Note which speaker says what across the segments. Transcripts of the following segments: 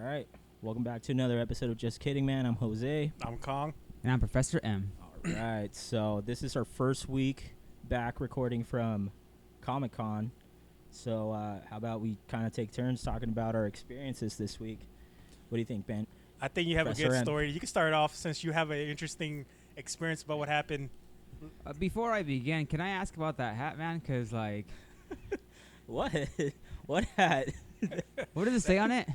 Speaker 1: All right. Welcome back to another episode of Just Kidding, Man. I'm Jose.
Speaker 2: I'm Kong.
Speaker 3: And I'm Professor M.
Speaker 1: All right. So this is our first week back recording from Comic-Con. So how about we kind of take turns talking about our experiences this week? What do you think, Ben?
Speaker 2: I think you have
Speaker 1: Professor
Speaker 2: a good
Speaker 1: M.
Speaker 2: story. You can start off since you have an interesting experience about what happened.
Speaker 3: Before I begin, can I ask about that hat, man? Because, like...
Speaker 1: What? What hat?
Speaker 3: What does it say on it?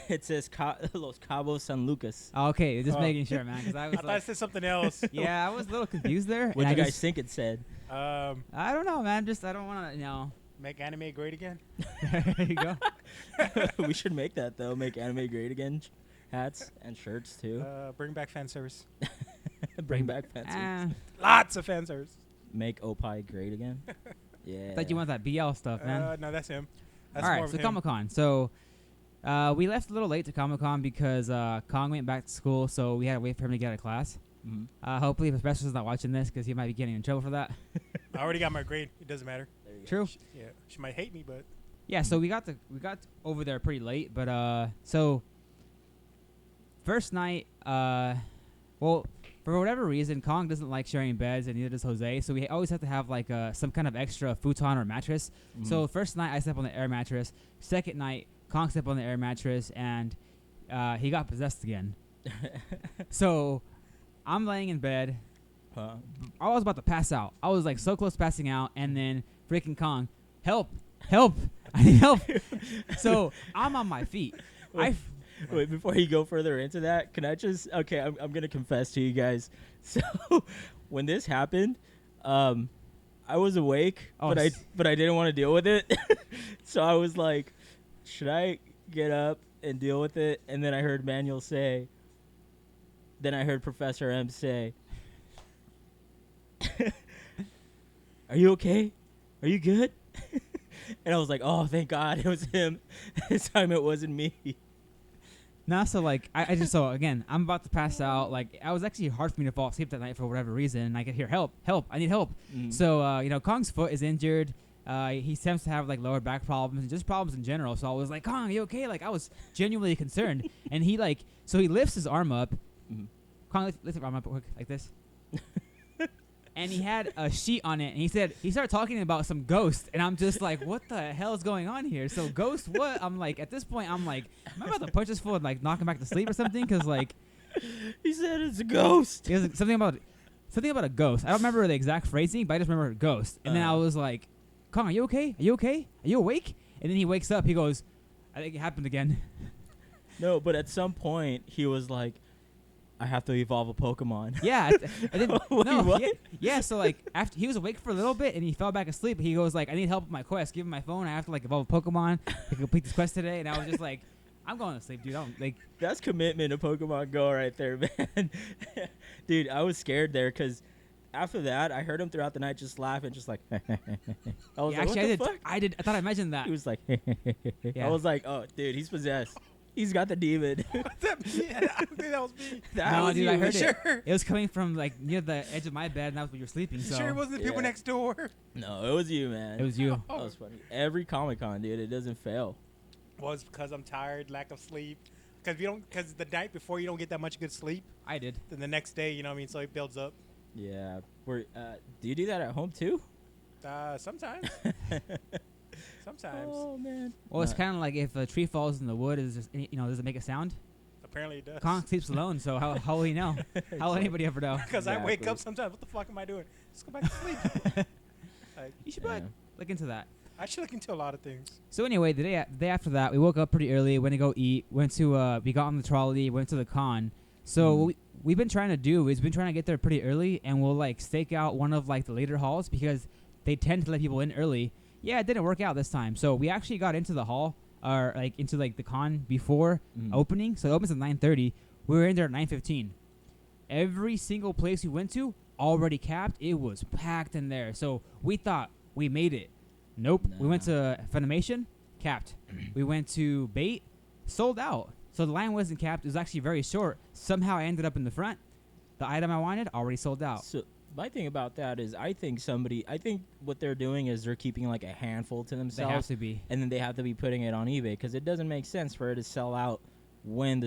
Speaker 1: It says Los Cabos San Lucas.
Speaker 3: Oh, okay, just making sure, man. Because I was
Speaker 2: I thought it said something else.
Speaker 3: yeah, I was a little confused there.
Speaker 1: What do you guys think it said?
Speaker 3: I don't know, man. I don't want to,
Speaker 2: Make anime great again.
Speaker 3: There you go.
Speaker 1: We should make that, though. Make anime great again. Hats and shirts, too.
Speaker 2: Bring back fan service.
Speaker 1: Bring back fancy.
Speaker 2: Lots of fan service.
Speaker 1: Make Opie great again. Yeah.
Speaker 3: I thought you want that BL stuff, man.
Speaker 2: No, that's him. That's
Speaker 3: All
Speaker 2: more
Speaker 3: right,
Speaker 2: of
Speaker 3: so
Speaker 2: him.
Speaker 3: Comic-Con. So we left a little late to Comic-Con because Kong went back to school, so we had to wait for him to get out of class.
Speaker 1: Mm-hmm.
Speaker 3: Hopefully, the professor's not watching this because he might be getting in trouble for that.
Speaker 2: I already got my grade. It doesn't matter.
Speaker 3: True.
Speaker 2: She might hate me, but
Speaker 3: Yeah, so we got over there pretty late, but so first night, well, for whatever reason, Kong doesn't like sharing beds, and neither does Jose. So we always have to have like some kind of extra futon or mattress.
Speaker 1: Mm-hmm.
Speaker 3: So first night I slept on the air mattress. Second night Kong slept on the air mattress, and he got possessed again. So I'm laying in bed. I was about to pass out. I was like so close to passing out, and then freaking Kong, help, I need help. So I'm on my feet.
Speaker 1: Wait, before you go further into that, can I just... Okay, I'm going to confess to you guys. So, when this happened, I was awake, but I didn't want to deal with it. So I was like, should I get up and deal with it? And then I heard Manuel say... Then I heard Professor M say... Are you okay? Are you good? And I was like, oh, thank God it was him. This time it wasn't me.
Speaker 3: No, so like I just so again I'm about to pass out. Like I was actually hard for me to fall asleep that night for whatever reason, and I could hear help, I need help. So Kong's foot is injured. He seems to have like lower back problems and just problems in general. So I was like, Kong, are you okay? Like I was genuinely concerned. And he he lifts his arm up. Kong lifts his arm up quick like this. And he had a sheet on it, and he started talking about some ghost, and I'm just like, what the hell is going on here? So ghost, what? I'm like, at this point, I'm like, am I about to punch this fool and like knock him back to sleep or something? Because like,
Speaker 1: he said it's a ghost.
Speaker 3: It was something about a ghost. I don't remember the exact phrasing, but I just remember ghost. And then I was like, Kong, are you okay? Are you okay? Are you awake? And then he wakes up. He goes, I think it happened again.
Speaker 1: No, but at some point he was like, I have to evolve a Pokemon.
Speaker 3: Yeah. I didn't,
Speaker 1: Wait,
Speaker 3: no,
Speaker 1: what?
Speaker 3: yeah, so like after he was awake for a little bit and he fell back asleep, he goes like, I need help with my quest. Give him my phone. I have to like evolve a Pokemon to complete this quest today. And I was just like, I'm going to sleep, dude.
Speaker 1: That's commitment to Pokemon Go right there, man. Dude, I was scared there because after that, I heard him throughout the night just laughing, just like, I was like,
Speaker 3: actually,
Speaker 1: what the fuck?
Speaker 3: I thought I mentioned that.
Speaker 1: He was like,
Speaker 3: Yeah.
Speaker 1: I was like, oh, dude, he's possessed. He's got the demon.
Speaker 2: what's that? Yeah, I don't think that was me.
Speaker 3: No, dude, I heard
Speaker 2: Sure.
Speaker 3: it. It was coming from like near the edge of my bed, and that was where you were sleeping. So
Speaker 2: Sure, it wasn't the people
Speaker 1: Yeah.
Speaker 2: next door.
Speaker 1: No, it was you, man.
Speaker 3: it was you.
Speaker 1: That was funny. Every Comic-Con, dude, it doesn't fail.
Speaker 2: Well, it's because I'm tired, lack of sleep. Because the night before you don't get that much good sleep.
Speaker 3: I did.
Speaker 2: Then the next day, you know what I mean? So it builds up.
Speaker 1: Yeah. Do you do that at home too?
Speaker 2: Sometimes. Sometimes.
Speaker 1: Oh man.
Speaker 3: Well, it's kind of like if a tree falls in the wood, does it make a sound?
Speaker 2: Apparently it does.
Speaker 3: Kong sleeps alone, so how will he know? How will anybody ever know?
Speaker 2: Because I wake
Speaker 1: Exactly.
Speaker 2: up sometimes. What the fuck am I doing? Just go back to sleep.
Speaker 3: You should
Speaker 1: Yeah.
Speaker 3: look into that.
Speaker 2: I should look into a lot of things.
Speaker 3: So anyway, the day after that, we woke up pretty early, went to go eat, we got on the trolley, went to the con. So what we've been trying to do is get there pretty early, and we'll like stake out one of like the later halls because they tend to let people in early. Yeah, it didn't work out this time. So we actually got into the hall, or like into like the con before opening. So it opens at 9:30. We were in there at 9:15. Every single place we went to already capped. It was packed in there. So we thought we made it. Nope. We went to Funimation, capped. We went to Bait, sold out. So the line wasn't capped. It was actually very short. Somehow I ended up in the front. The item I wanted already sold out.
Speaker 1: So my thing about that is I think what they're doing is they're keeping like a handful to
Speaker 3: They
Speaker 1: themselves.
Speaker 3: have to be.
Speaker 1: And then they have to be putting it on eBay because it doesn't make sense for it to sell out when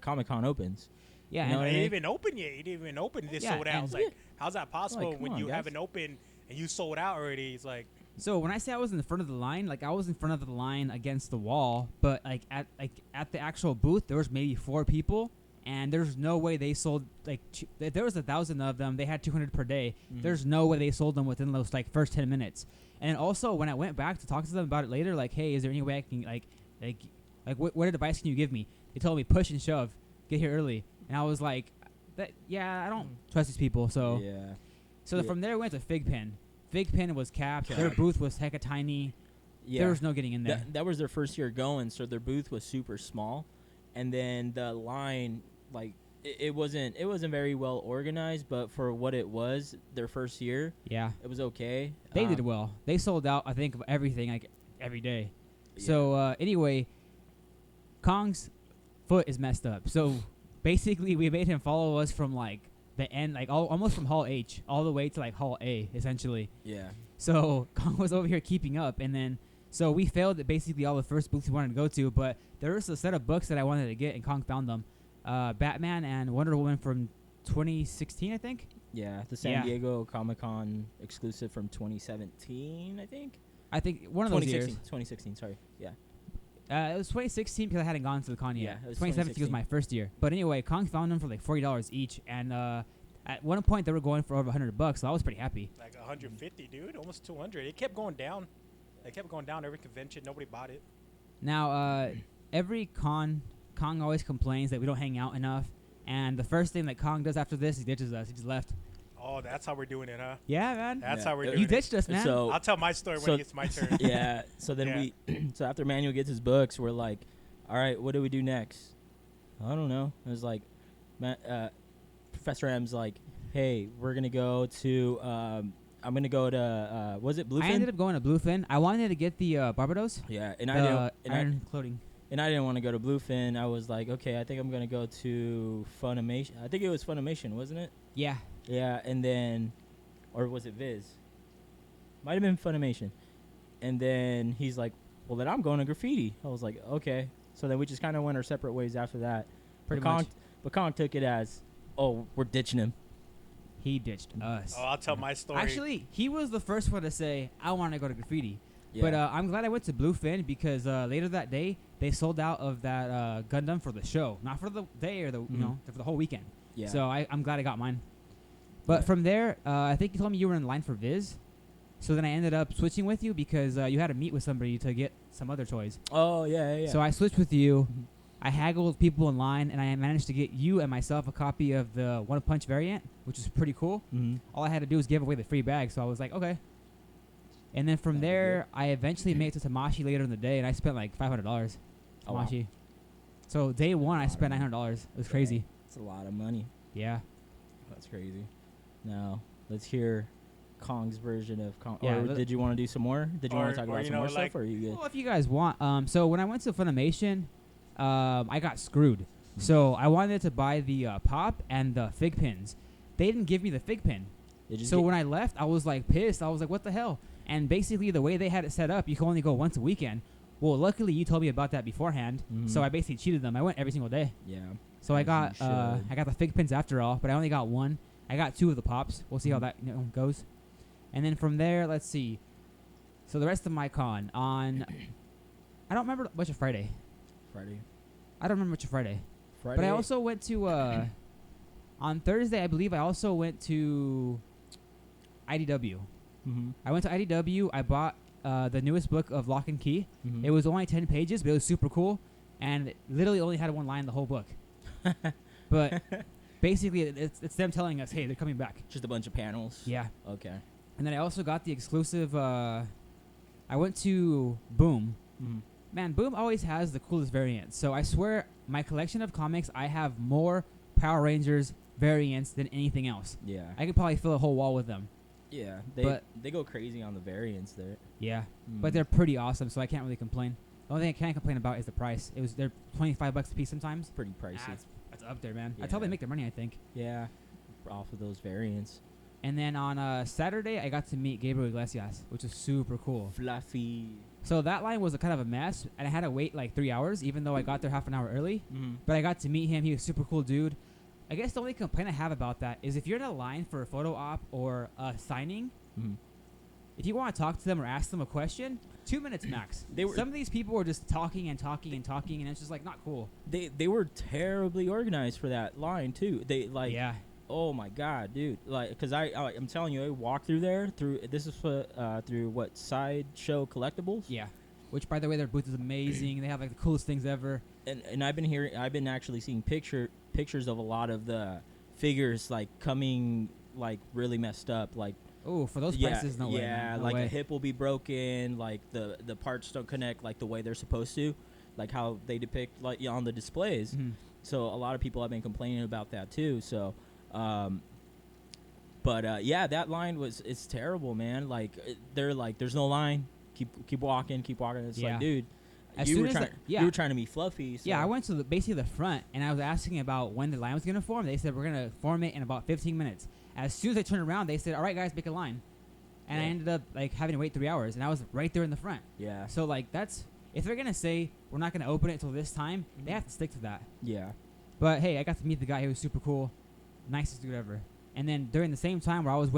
Speaker 1: Comic-Con opens.
Speaker 3: Yeah,
Speaker 1: You know
Speaker 3: and
Speaker 1: what I
Speaker 2: It
Speaker 1: mean?
Speaker 2: didn't even open yet. It didn't even open. This
Speaker 3: Yeah,
Speaker 2: sold out.
Speaker 3: and-
Speaker 2: It's like, how's that possible
Speaker 1: come
Speaker 2: when
Speaker 1: on,
Speaker 2: you
Speaker 1: guys.
Speaker 2: haven't opened and you sold out already? It's like,
Speaker 3: so when I say I was in the front of the line, like I was in front of the line against the wall, but like at the actual booth, there was maybe 4 people, and there's no way they sold if there was 1,000 of them. They had 200 per day.
Speaker 1: Mhm.
Speaker 3: There's no way they sold them within those like first 10 minutes. And also when I went back to talk to them about it later, like, hey, is there any way I can what advice can you give me? They told me push and shove, get here early, and I was like, I don't trust these people. So
Speaker 1: yeah.
Speaker 3: so from there we went to Fig Pen. Fig Pen was capped. Their booth was hecka tiny.
Speaker 1: Yeah.
Speaker 3: There was no getting in there.
Speaker 1: That was their first year going, so their booth was super small, and then the line, like, it wasn't very well organized, but for what it was, their first year,
Speaker 3: Yeah,
Speaker 1: it was okay.
Speaker 3: they did well. They sold out, I think, of everything like every day.
Speaker 1: Yeah.
Speaker 3: So anyway, Kong's foot is messed up. So basically, we made him follow us from like the end, like almost from Hall H all the way to like Hall A, essentially.
Speaker 1: Yeah.
Speaker 3: So Kong was over here keeping up, and then so we failed at basically all the first booths we wanted to go to. But there was a set of books that I wanted to get, and Kong found them. Batman and Wonder Woman from 2016, I think.
Speaker 1: Yeah, the San Diego Comic-Con exclusive from 2017, I think.
Speaker 3: I think one of those years.
Speaker 1: 2016, sorry. Yeah.
Speaker 3: It was 2016 because I hadn't gone to the con yet.
Speaker 1: Yeah, it was
Speaker 3: 2017 was my first year. But anyway, Kong found them for like $40 each, and at one point they were going for over $100, so I was pretty happy.
Speaker 2: like 150, dude, almost 200. It kept going down. It kept going down every convention. Nobody bought it.
Speaker 3: Now, every con, Kong always complains that we don't hang out enough, and the first thing that Kong does after this, he ditches us. He just left.
Speaker 2: Oh, that's how we're doing it, huh?
Speaker 3: Yeah, man.
Speaker 2: That's
Speaker 1: Yeah.
Speaker 2: how we're
Speaker 1: You
Speaker 2: doing
Speaker 3: You
Speaker 2: it.
Speaker 3: ditched us, man.
Speaker 1: So
Speaker 2: I'll tell my story when
Speaker 1: so
Speaker 2: it gets my turn.
Speaker 1: yeah. So then so after Manuel gets his books, we're like, all right, what do we do next? I don't know. It was like, Professor M's like, hey, we're gonna go to. I'm gonna go to. Was it Bluefin?
Speaker 3: I ended up going to Bluefin. I wanted to get the Barbados,
Speaker 1: Yeah, and
Speaker 3: the
Speaker 1: I didn't.
Speaker 3: iron clothing.
Speaker 1: And I didn't want to go to Bluefin. I was like, okay, I think I'm gonna go to Funimation. I think it was Funimation, wasn't it?
Speaker 3: Yeah.
Speaker 1: Yeah, and then, or was it Viz? Might have been Funimation. And then he's like, well, then I'm going to Graffiti. I was like, okay. So then we just kind of went our separate ways after that.
Speaker 3: Pretty
Speaker 1: But
Speaker 3: much.
Speaker 1: But Kong took it as, oh, we're ditching him.
Speaker 3: He ditched us.
Speaker 2: Oh, I'll tell my story.
Speaker 3: Actually, he was the first one to say, I want to go to Graffiti.
Speaker 1: Yeah.
Speaker 3: But I'm glad I went to Bluefin because later that day, they sold out of that Gundam for the show. Not for the day or for the whole weekend.
Speaker 1: yeah.
Speaker 3: So I'm glad I got mine. But
Speaker 1: Yeah.
Speaker 3: from there, I think you told me you were in line for Viz. So then I ended up switching with you because you had to meet with somebody to get some other toys.
Speaker 1: Oh, yeah.
Speaker 3: So I switched with you.
Speaker 1: Mhm.
Speaker 3: I haggled with people in line, and I managed to get you and myself a copy of the One Punch variant, which is pretty cool.
Speaker 1: Mm-hmm.
Speaker 3: All I had to do was give away the free bag, so I was like, okay. And then from
Speaker 1: That'd be
Speaker 3: there, I eventually made it to Tamashi later in the day, and I spent like $500.
Speaker 1: Oh, wow.
Speaker 3: Tamashi. So day one, I spent $900. It was crazy.
Speaker 1: It's a lot of money.
Speaker 3: Yeah.
Speaker 1: That's crazy. Now, let's hear Kong's version of Kong.
Speaker 3: Yeah,
Speaker 1: or did you want to do some more? Did you want to talk about some more stuff, or are you good?
Speaker 3: Well, if you guys want. So when I went to Funimation, I got screwed. So I wanted to buy the pop and the fig pins. They didn't give me the fig pin. So when I left, I was like pissed. I was like, what the hell? And basically the way they had it set up, you can only go once a weekend. Well, luckily you told me about that beforehand. So I basically cheated them. I went every single day.
Speaker 1: Yeah.
Speaker 3: So I
Speaker 1: As
Speaker 3: got
Speaker 1: you should.
Speaker 3: I got the fig pins after all, but I only got one. I got 2 of the pops. We'll see how that goes. And then from there, let's see. So the rest of my con on, I don't remember much of Friday. I don't remember much of Friday. But I also went to on Thursday, I believe. I also went to IDW.
Speaker 1: Mm-hmm.
Speaker 3: I went to IDW. I bought the newest book of Lock and Key.
Speaker 1: Mm-hmm.
Speaker 3: It was only 10 pages, but it was super cool, and it literally only had one line in the whole book. But basically, it's them telling us, hey, they're coming back.
Speaker 1: Just a bunch of panels.
Speaker 3: Yeah.
Speaker 1: Okay.
Speaker 3: And then I also got the exclusive. I went to Boom.
Speaker 1: Mm-hmm.
Speaker 3: Man, Boom always has the coolest variants. So I swear, my collection of comics, I have more Power Rangers variants than anything else.
Speaker 1: Yeah.
Speaker 3: I could probably fill a whole wall with them.
Speaker 1: Yeah. They go crazy on the variants there.
Speaker 3: Yeah,
Speaker 1: Mm.
Speaker 3: but they're pretty awesome, so I can't really complain. The only thing I can't complain about is the price. They're $25 a piece sometimes.
Speaker 1: pretty pricey.
Speaker 3: That's up there, man. That's how they
Speaker 1: Yeah.
Speaker 3: make their money, I think.
Speaker 1: Yeah. Off of those variants.
Speaker 3: And then on Saturday, I got to meet Gabriel Iglesias, which was super cool.
Speaker 1: Fluffy.
Speaker 3: So that line was a kind of a mess, and I had to wait like 3 hours, even though I got there half an hour early.
Speaker 1: Mm-hmm.
Speaker 3: But I got to meet him. He was a super cool dude. I guess the only complaint I have about that is if you're in a line for a photo op or a signing, if you want to talk to them or ask them a question, 2 minutes max. Some of these people were just talking and talking and talking, and it's just like not cool.
Speaker 1: They were terribly organized for that line too. They like
Speaker 3: Yeah.
Speaker 1: Oh my god, dude! Like, cause I'm telling you, I walked through there through what Sideshow Collectibles.
Speaker 3: Yeah. Which, by the way, their booth is amazing. They have like the coolest things ever.
Speaker 1: And I've been actually seeing pictures of a lot of the figures like coming like really messed up. Like,
Speaker 3: oh, for those prices, no way.
Speaker 1: Yeah,
Speaker 3: no
Speaker 1: like
Speaker 3: way.
Speaker 1: a hip will be broken. Like the parts don't connect like the way they're supposed to, like how they depict like on the displays.
Speaker 3: Mm-hmm.
Speaker 1: So a lot of people have been complaining about that too. So. But yeah, that line it's terrible, man. Like they're like, there's no line. Keep walking. It's like, dude, you were trying to be fluffy. So.
Speaker 3: Yeah, I went to basically the front, and I was asking about when the line was gonna form. They said we're gonna form it in about 15 minutes. As soon as I turned around, they said, "All right, guys, make a line," and I ended up like having to wait 3 hours, and I was right there in the front.
Speaker 1: Yeah.
Speaker 3: So like if they're gonna say we're not gonna open it until this time, they have to stick to that.
Speaker 1: Yeah.
Speaker 3: But hey, I got to meet the guy. He was super cool. Nicest dude ever. And then during the same time where I was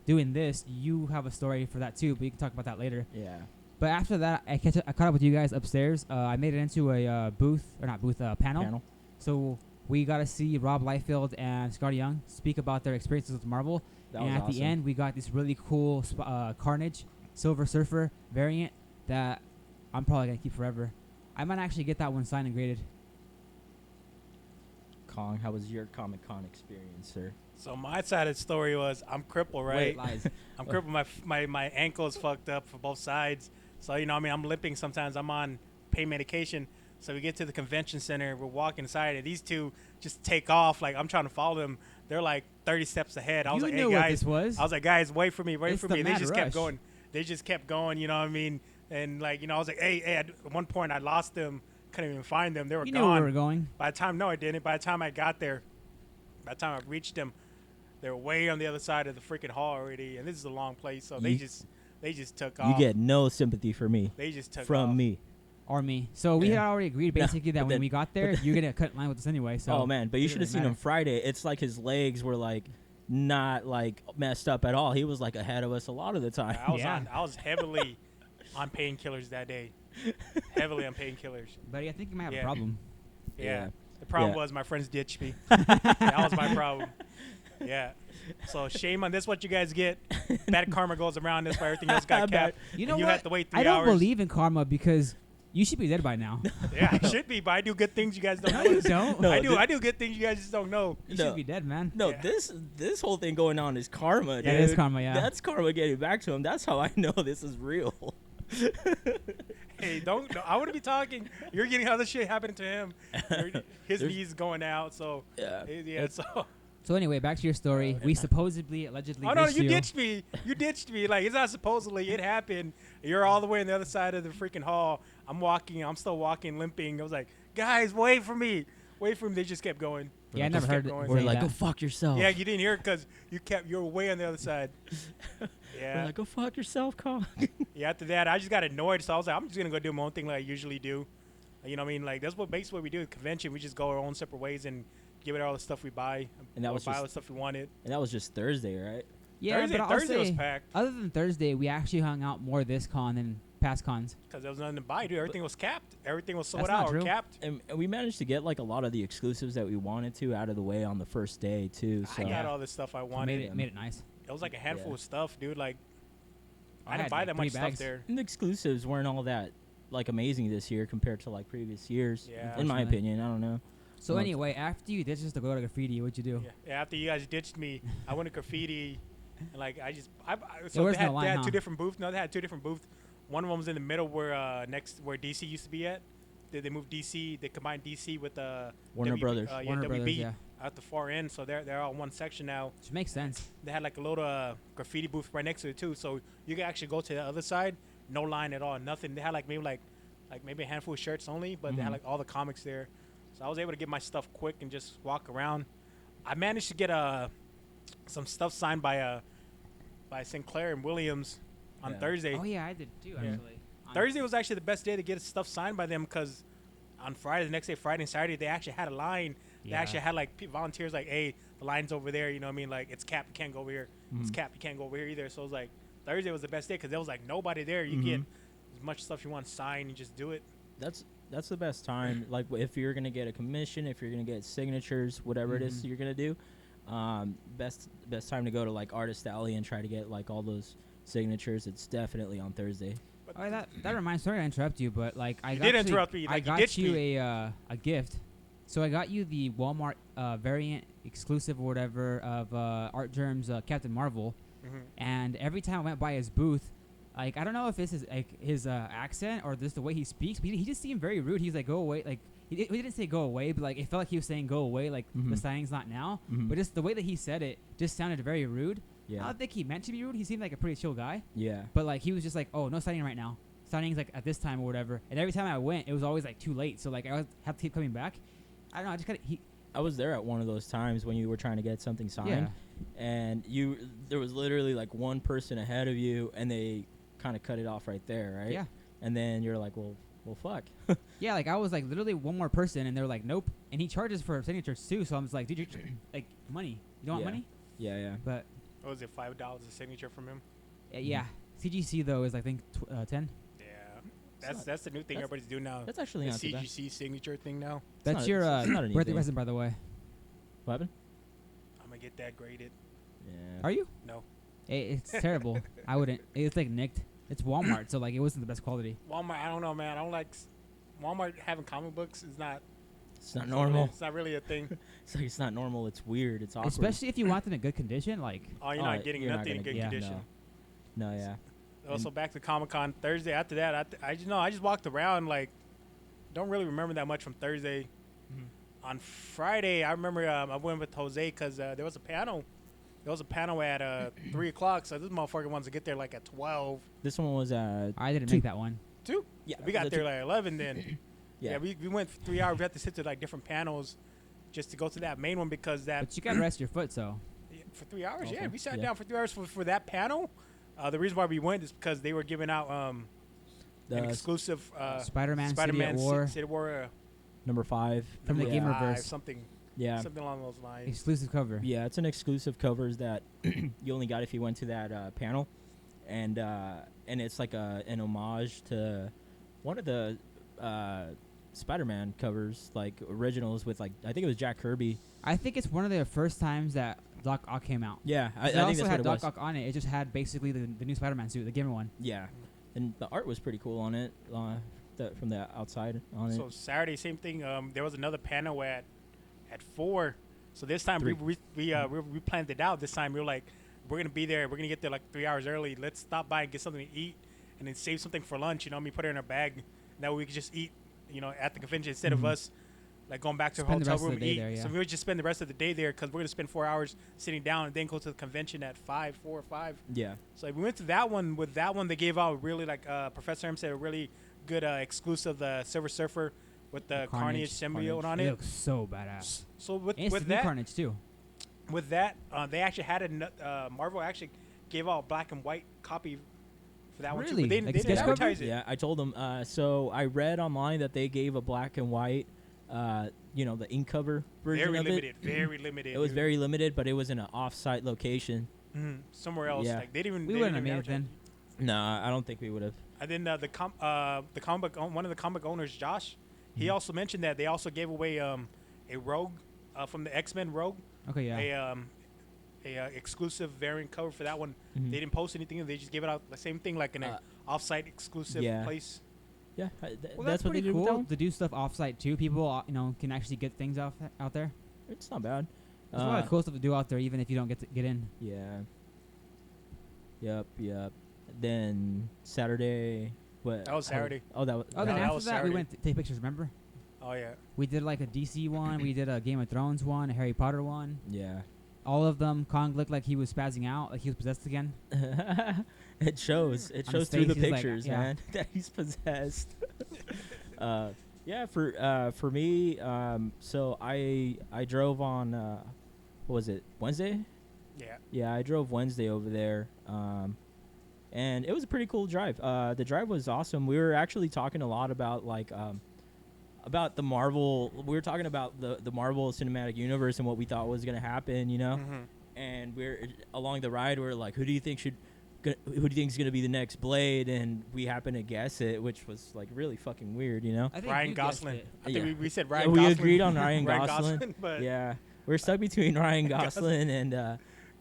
Speaker 3: doing this, you have a story for that too, but you can talk about that later.
Speaker 1: Yeah.
Speaker 3: But after that, I caught up with you guys upstairs. I made it into a panel. So we got to see Rob Liefeld and Scotty Young speak about their experiences with Marvel.
Speaker 1: That
Speaker 3: and
Speaker 1: was
Speaker 3: at
Speaker 1: awesome.
Speaker 3: the end, we got this really cool Carnage Silver Surfer variant that I'm probably going to keep forever. I might actually get that one signed and graded.
Speaker 1: Kong, how was your Comic-Con experience, sir?
Speaker 2: So my side of the story was I'm crippled, right?
Speaker 1: Wait, lies.
Speaker 2: I'm crippled. My ankle is fucked up for both sides. So, you know, I mean, I'm limping sometimes. I'm on pain medication. So we get to the convention center. We're walking inside, and these two just take off. Like, I'm trying to follow them. They're like 30 steps ahead. I was like, hey, guys.
Speaker 3: What this was?
Speaker 2: I was like, guys, wait for me.
Speaker 3: It's
Speaker 2: They just kept
Speaker 3: rush.
Speaker 2: going. They just kept going, you know what I mean? And, like, you know, I was like, hey. At one point, I lost them. Couldn't even find them. They were
Speaker 3: You
Speaker 2: gone.
Speaker 3: knew where we were going.
Speaker 2: By the time, no, I didn't. By the time I got there, by the time I reached them, they were way on the other side of the freaking hall already. And this is a long place, so they just took off.
Speaker 1: You get no sympathy for me.
Speaker 2: They just took
Speaker 1: from
Speaker 2: off.
Speaker 1: me.
Speaker 3: Or me. So we had already agreed basically that when we got there, you're going to cut in line with us anyway. So
Speaker 1: Oh, man. But you should have seen him Friday. It's like his legs were like not like messed up at all. He was like ahead of us a lot of the time.
Speaker 2: I was heavily on painkillers that day. Heavily on painkillers.
Speaker 3: But I think you might have a problem.
Speaker 2: Yeah.
Speaker 1: Yeah.
Speaker 2: The problem was my friends ditched me. That was my problem. Yeah. So shame on this. What you guys get? Bad karma goes around. That's why everything else got capped.
Speaker 3: You know
Speaker 2: and you
Speaker 3: what?
Speaker 2: have to wait 3
Speaker 3: I don't
Speaker 2: hours.
Speaker 3: believe in karma because you should be dead by now.
Speaker 2: Yeah, I should be, but I do good things you guys don't know.
Speaker 3: No, you don't.
Speaker 1: No,
Speaker 2: I do good things you guys just don't know.
Speaker 3: You
Speaker 1: No.
Speaker 3: should be dead, man.
Speaker 1: No,
Speaker 2: Yeah.
Speaker 1: this whole thing going on is karma, dude.
Speaker 3: Yeah, it is karma, yeah.
Speaker 1: That's karma getting back to him. That's how I know this is real.
Speaker 2: Hey, don't. No, I wouldn't be talking. You're getting other shit happening to him. His knees going out. So
Speaker 1: Yeah.
Speaker 2: So.
Speaker 3: So anyway, back to your story. We supposedly, allegedly
Speaker 2: Oh no,
Speaker 3: ditched
Speaker 2: you ditched me. You ditched me. Like, it's not supposedly. It happened. You're all the way on the other side of the freaking hall. I'm walking. I'm still walking, limping. I was like, guys, wait for me. Wait for me. They just kept going.
Speaker 3: Yeah, I
Speaker 2: Just
Speaker 3: never
Speaker 2: kept
Speaker 3: heard
Speaker 2: going.
Speaker 1: We're
Speaker 3: saying
Speaker 1: like,
Speaker 3: that.
Speaker 1: go fuck yourself.
Speaker 2: Yeah, you didn't hear it because you were way on the other side.
Speaker 1: We're
Speaker 2: Yeah.
Speaker 1: like, go fuck yourself, Kong.
Speaker 2: Yeah. After that, I just got annoyed, so I was like, I'm just gonna go do my own thing like I usually do. You know what I mean? Like, that's what basically what we do at convention. We just go our own separate ways and give it all the stuff we buy.
Speaker 1: And that
Speaker 2: or
Speaker 1: was
Speaker 2: buy
Speaker 1: just-
Speaker 2: all the stuff we wanted.
Speaker 1: And that was just Thursday, right?
Speaker 3: Yeah,
Speaker 2: Thursday,
Speaker 3: but I'll
Speaker 2: Thursday was
Speaker 3: say,
Speaker 2: packed
Speaker 3: other than Thursday, we actually hung out more this con than past cons.
Speaker 2: because there was nothing to buy, dude. Everything was capped. Everything was sold
Speaker 3: That's not
Speaker 2: out or
Speaker 3: true.
Speaker 2: capped.
Speaker 1: And we managed to get like a lot of the exclusives that we wanted to out of the way on the first day too. So
Speaker 2: I got all the stuff I
Speaker 3: So
Speaker 2: wanted.
Speaker 3: made it nice.
Speaker 2: It was like a handful
Speaker 1: Yeah.
Speaker 2: of stuff, dude. Like, I
Speaker 3: I
Speaker 2: didn't
Speaker 3: had,
Speaker 2: buy
Speaker 3: like,
Speaker 2: that
Speaker 3: 3
Speaker 2: much
Speaker 3: bags.
Speaker 2: stuff there.
Speaker 1: and the exclusives weren't all that like amazing this year compared to like previous years.
Speaker 2: Yeah.
Speaker 1: In my
Speaker 3: Unfortunately.
Speaker 1: opinion, I don't know.
Speaker 3: So
Speaker 1: Well,
Speaker 3: anyway, after you ditched us to go to graffiti, what'd you do?
Speaker 2: Yeah. After you guys ditched me, I went to graffiti, and like I
Speaker 3: There was
Speaker 2: they had,
Speaker 3: no line,
Speaker 2: they had
Speaker 3: huh?
Speaker 2: 2 different booths. No, they had 2 different booths. One of them was in the middle where where DC used to be at. They moved DC. They combined DC with
Speaker 1: Warner Brothers.
Speaker 3: Warner
Speaker 2: WB
Speaker 3: Brothers, yeah.
Speaker 2: at the far end. So they're all in one section now.
Speaker 3: Which makes sense.
Speaker 2: They had like a little graffiti booth right next to it too. So you can actually go to the other side, no line at all, nothing. They had like maybe a handful of shirts only, but they had like all the comics there. So I was able to get my stuff quick and just walk around. I managed to get some stuff signed by Sinclair and Williams on
Speaker 1: Yeah.
Speaker 2: Thursday.
Speaker 3: Oh yeah, I did too actually.
Speaker 2: Thursday was actually the best day to get stuff signed by them because on Friday, the next day, Friday and Saturday, they actually had a line. They
Speaker 3: Yeah.
Speaker 2: actually had like volunteers like, hey, the line's over there. You know what I mean? Like it's capped, you can't go over here. It's capped, you can't go over here either. So it was like Thursday was the best day because there was like nobody there. You get as much stuff you want signed, you just do it.
Speaker 1: That's the best time. Like if you're gonna get a commission, if you're gonna get signatures, whatever it is you're gonna do, best time to go to like Artist Alley and try to get like all those signatures. It's definitely on Thursday.
Speaker 3: Oh, that reminds. Sorry to interrupt you, but like I
Speaker 2: You
Speaker 3: got
Speaker 2: did interrupt me,
Speaker 3: I
Speaker 2: like, you
Speaker 3: got
Speaker 2: ditched
Speaker 3: you
Speaker 2: me.
Speaker 3: a gift. So I got you the Walmart variant exclusive or whatever of Art Germ's Captain Marvel, and every time I went by his booth, like I don't know if this is like his accent or just the way he speaks, but he just seemed very rude. He's like, "Go away!" Like he didn't say "go away," but like it felt like he was saying "go away." Like the signing's not now, but just the way that he said it just sounded very rude. I
Speaker 1: Yeah.
Speaker 3: don't think he meant to be rude. He seemed like a pretty chill guy.
Speaker 1: Yeah.
Speaker 3: But like he was just like, oh, no signing right now. Signing's like at this time or whatever. And every time I went, it was always like too late. So like I always have to keep coming back. I don't know. I just kind of
Speaker 1: I was there at one of those times when you were trying to get something signed,
Speaker 3: yeah.
Speaker 1: and there was literally like one person ahead of you, and they kind of cut it off right there, right?
Speaker 3: Yeah.
Speaker 1: And then you're like, well, fuck.
Speaker 3: Yeah, like I was like literally one more person, and they were like, nope. And he charges for signatures too. So I'm just like, dude, you're like money. You don't
Speaker 1: Yeah.
Speaker 3: want money?
Speaker 1: Yeah.
Speaker 3: But
Speaker 2: What was it, $5 a signature from him?
Speaker 3: yeah, CGC though is I think 10.
Speaker 2: Yeah, that's the new thing
Speaker 1: that's-
Speaker 2: everybody's doing now.
Speaker 1: That's actually
Speaker 2: The
Speaker 1: not too bad.
Speaker 2: CGC signature thing now.
Speaker 3: That's
Speaker 1: not-
Speaker 3: your
Speaker 1: it's not a new
Speaker 3: birthday
Speaker 1: thing.
Speaker 3: present, by the way.
Speaker 1: What happened?
Speaker 2: I'm gonna get that graded.
Speaker 1: Yeah.
Speaker 3: Are you?
Speaker 2: No.
Speaker 3: It's terrible. I wouldn't. It's like nicked. It's Walmart, so like it wasn't the best quality.
Speaker 2: Walmart, I don't know, man. I don't like Walmart having comic books. Is not.
Speaker 1: It's not normal.
Speaker 2: It's not really a thing.
Speaker 1: It's like it's not normal. It's weird. It's awkward.
Speaker 3: Especially if you want them in good condition, like
Speaker 2: Oh, you're
Speaker 1: Oh,
Speaker 2: not getting
Speaker 1: you're not
Speaker 2: nothing in
Speaker 1: gonna
Speaker 2: good
Speaker 3: get-
Speaker 2: condition.
Speaker 1: No, yeah.
Speaker 2: Also, back to Comic Con Thursday. After that, I just walked around. Like, don't really remember that much from Thursday. On Friday, I remember I went with Jose because there was a panel. There was a panel at 3 o'clock. So this motherfucker wants to get there like at 12.
Speaker 1: This one was
Speaker 3: I didn't
Speaker 1: Two-
Speaker 3: make that one.
Speaker 2: 2.
Speaker 1: yeah.
Speaker 2: We got
Speaker 1: the
Speaker 2: there
Speaker 1: two-
Speaker 2: like 11 then.
Speaker 1: yeah.
Speaker 2: We went for 3 hours. We had to sit to like different panels just to go to that main one because that
Speaker 3: But you gotta rest your foot, so
Speaker 2: for 3 hours.
Speaker 1: Okay.
Speaker 2: Yeah, we sat
Speaker 1: Yeah.
Speaker 2: down for 3 hours for that panel. The reason why we went is because they were giving out an
Speaker 1: the
Speaker 2: exclusive
Speaker 3: Spider-Man City at
Speaker 2: Spider-Man
Speaker 3: War
Speaker 2: City War
Speaker 1: number 5
Speaker 3: from the
Speaker 1: yeah.
Speaker 3: Game
Speaker 2: five,
Speaker 3: Gamerverse.
Speaker 2: something
Speaker 1: Yeah.
Speaker 2: along those lines.
Speaker 3: Exclusive cover.
Speaker 1: Yeah, it's an exclusive covers that you only got if you went to that panel, and it's like an homage to one of the Spider-Man covers, like originals with like I think it was Jack Kirby.
Speaker 3: I think it's one of the first times that Doc Ock came out.
Speaker 1: Yeah, I
Speaker 3: It
Speaker 1: think
Speaker 3: also
Speaker 1: that's what
Speaker 3: had
Speaker 1: it
Speaker 3: Doc
Speaker 1: was.
Speaker 3: Ock on it. It just had basically the new Spider-Man suit, the gamer one.
Speaker 1: Yeah, and the art was pretty cool on it, from the outside on
Speaker 2: So
Speaker 1: it.
Speaker 2: Saturday, same thing. There was another panel at 4. So this time
Speaker 1: Three.
Speaker 2: we planned it out. This time we were like, we're gonna be there. We're gonna get there like 3 hours early. Let's stop by and get something to eat, and then save something for lunch. You know, what I mean, put it in our bag. That way we could just eat. You know, at the convention instead of us like going back to our
Speaker 3: Spend the
Speaker 2: hotel
Speaker 3: rest of
Speaker 2: room
Speaker 3: the
Speaker 2: and
Speaker 3: day
Speaker 2: eat.
Speaker 3: there, yeah.
Speaker 2: So we would just spend the rest of the day there because we're gonna spend 4 hours sitting down and then go to the convention at 4 or 5.
Speaker 1: Yeah,
Speaker 2: So we went to that one. With that one, they gave out really like Professor M said a really good exclusive, the Silver Surfer with the Carnage symbiote on
Speaker 3: It
Speaker 2: it.
Speaker 3: looks so badass.
Speaker 2: So with
Speaker 3: And it's the new
Speaker 2: that,
Speaker 3: Carnage too.
Speaker 2: with that, they actually had Marvel actually gave out a black and white copy for that one too.
Speaker 3: Really?
Speaker 2: But they,
Speaker 3: Like
Speaker 2: they didn't
Speaker 3: sketch cover?
Speaker 2: advertise it.
Speaker 1: yeah. I told them. So I read online that they gave a black and white, the ink cover version
Speaker 2: Very
Speaker 1: of
Speaker 2: limited,
Speaker 1: it.
Speaker 2: very limited.
Speaker 1: It was
Speaker 2: dude.
Speaker 1: very limited, but it was in an off-site location.
Speaker 2: Somewhere else.
Speaker 1: Yeah.
Speaker 2: Like they didn't even.
Speaker 3: We
Speaker 2: they
Speaker 3: wouldn't have
Speaker 2: didn't
Speaker 3: made
Speaker 2: even
Speaker 3: it
Speaker 2: advertise
Speaker 3: then.
Speaker 1: No, I don't think we would have.
Speaker 2: And then the comic one of the comic owners, Josh, he also mentioned that they also gave away a Rogue from the X-Men Rogue,
Speaker 3: Okay, yeah.
Speaker 2: a exclusive variant cover for that one.
Speaker 1: Mhm.
Speaker 2: They didn't post anything. They just gave it out the same thing, like in an off-site exclusive
Speaker 1: yeah.
Speaker 2: place.
Speaker 1: Yeah,
Speaker 3: Well,
Speaker 1: that's what they
Speaker 3: pretty
Speaker 1: did with that
Speaker 3: cool
Speaker 1: one.
Speaker 3: to do stuff offsite too. People, can actually get things out there.
Speaker 1: It's not bad.
Speaker 3: There's a lot of cool stuff to do out there, even if you don't get to get in.
Speaker 1: Yeah. Yep. Then Saturday. What?
Speaker 2: That was Saturday.
Speaker 1: Oh, that was.
Speaker 3: Oh, then
Speaker 2: that
Speaker 3: after
Speaker 2: was
Speaker 3: that, we
Speaker 2: Saturday.
Speaker 3: went to take pictures. Remember?
Speaker 2: Oh yeah.
Speaker 3: We did like a DC one. We did a Game of Thrones one, a Harry Potter one.
Speaker 1: Yeah.
Speaker 3: All of them. Kong looked like he was spazzing out, like he was possessed again.
Speaker 1: It shows. It
Speaker 3: On
Speaker 1: shows
Speaker 3: his
Speaker 1: through the
Speaker 3: face, he's like,
Speaker 1: pictures,
Speaker 3: yeah.
Speaker 1: man, that he's possessed. Yeah. For me, so I drove on. What was it? Wednesday?
Speaker 2: Yeah.
Speaker 1: Yeah, I drove Wednesday over there, and it was a pretty cool drive. The drive was awesome. We were actually talking a lot about about the Marvel. We were talking about the Marvel Cinematic Universe and what we thought was gonna happen, you know.
Speaker 2: Mm-hmm.
Speaker 1: And we're along the ride. We're like, who do you think is gonna be the next Blade? And we happen to guess it, which was like really fucking weird, you know.
Speaker 3: I think
Speaker 2: Ryan
Speaker 3: you guessed
Speaker 2: Gosling.
Speaker 3: it.
Speaker 2: I think
Speaker 1: Yeah.
Speaker 2: we said
Speaker 1: Yeah,
Speaker 2: Ryan
Speaker 1: we
Speaker 2: Gosling.
Speaker 1: agreed on Ryan
Speaker 2: Ryan
Speaker 1: Gosling.
Speaker 2: but
Speaker 1: Yeah, we're stuck between Ryan Gosling and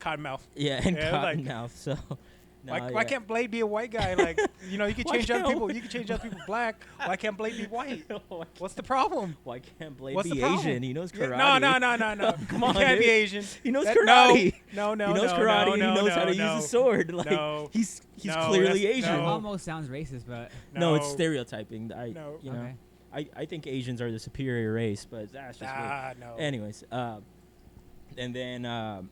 Speaker 2: Cottonmouth.
Speaker 1: and
Speaker 2: Yeah,
Speaker 1: Cottonmouth. So. No,
Speaker 2: Why can't Blade be a white guy? Like, you know, you can
Speaker 1: Why
Speaker 2: change other
Speaker 1: can't
Speaker 2: people.
Speaker 1: we-
Speaker 2: You can change other people black. Why can't Blade be white?
Speaker 1: Why
Speaker 2: What's the problem?
Speaker 1: Why can't Blade
Speaker 2: What's
Speaker 1: be
Speaker 2: the problem?
Speaker 1: Asian? He knows
Speaker 2: Yeah,
Speaker 1: karate.
Speaker 2: no.
Speaker 1: Come on,
Speaker 2: He can't
Speaker 1: dude.
Speaker 2: be Asian.
Speaker 1: He knows
Speaker 2: That-
Speaker 1: karate.
Speaker 2: No,
Speaker 1: He knows karate.
Speaker 2: no,
Speaker 1: and he knows
Speaker 2: no,
Speaker 1: how to
Speaker 2: no.
Speaker 1: use a sword. Like
Speaker 2: No.
Speaker 1: he's
Speaker 2: No,
Speaker 1: clearly
Speaker 2: that's-
Speaker 1: Asian.
Speaker 3: It
Speaker 2: no.
Speaker 3: almost sounds racist, but
Speaker 1: No, it's stereotyping.
Speaker 2: No.
Speaker 1: You know,
Speaker 3: okay.
Speaker 1: I think Asians are the superior race, but that's just me.
Speaker 2: No.
Speaker 1: Anyways, and then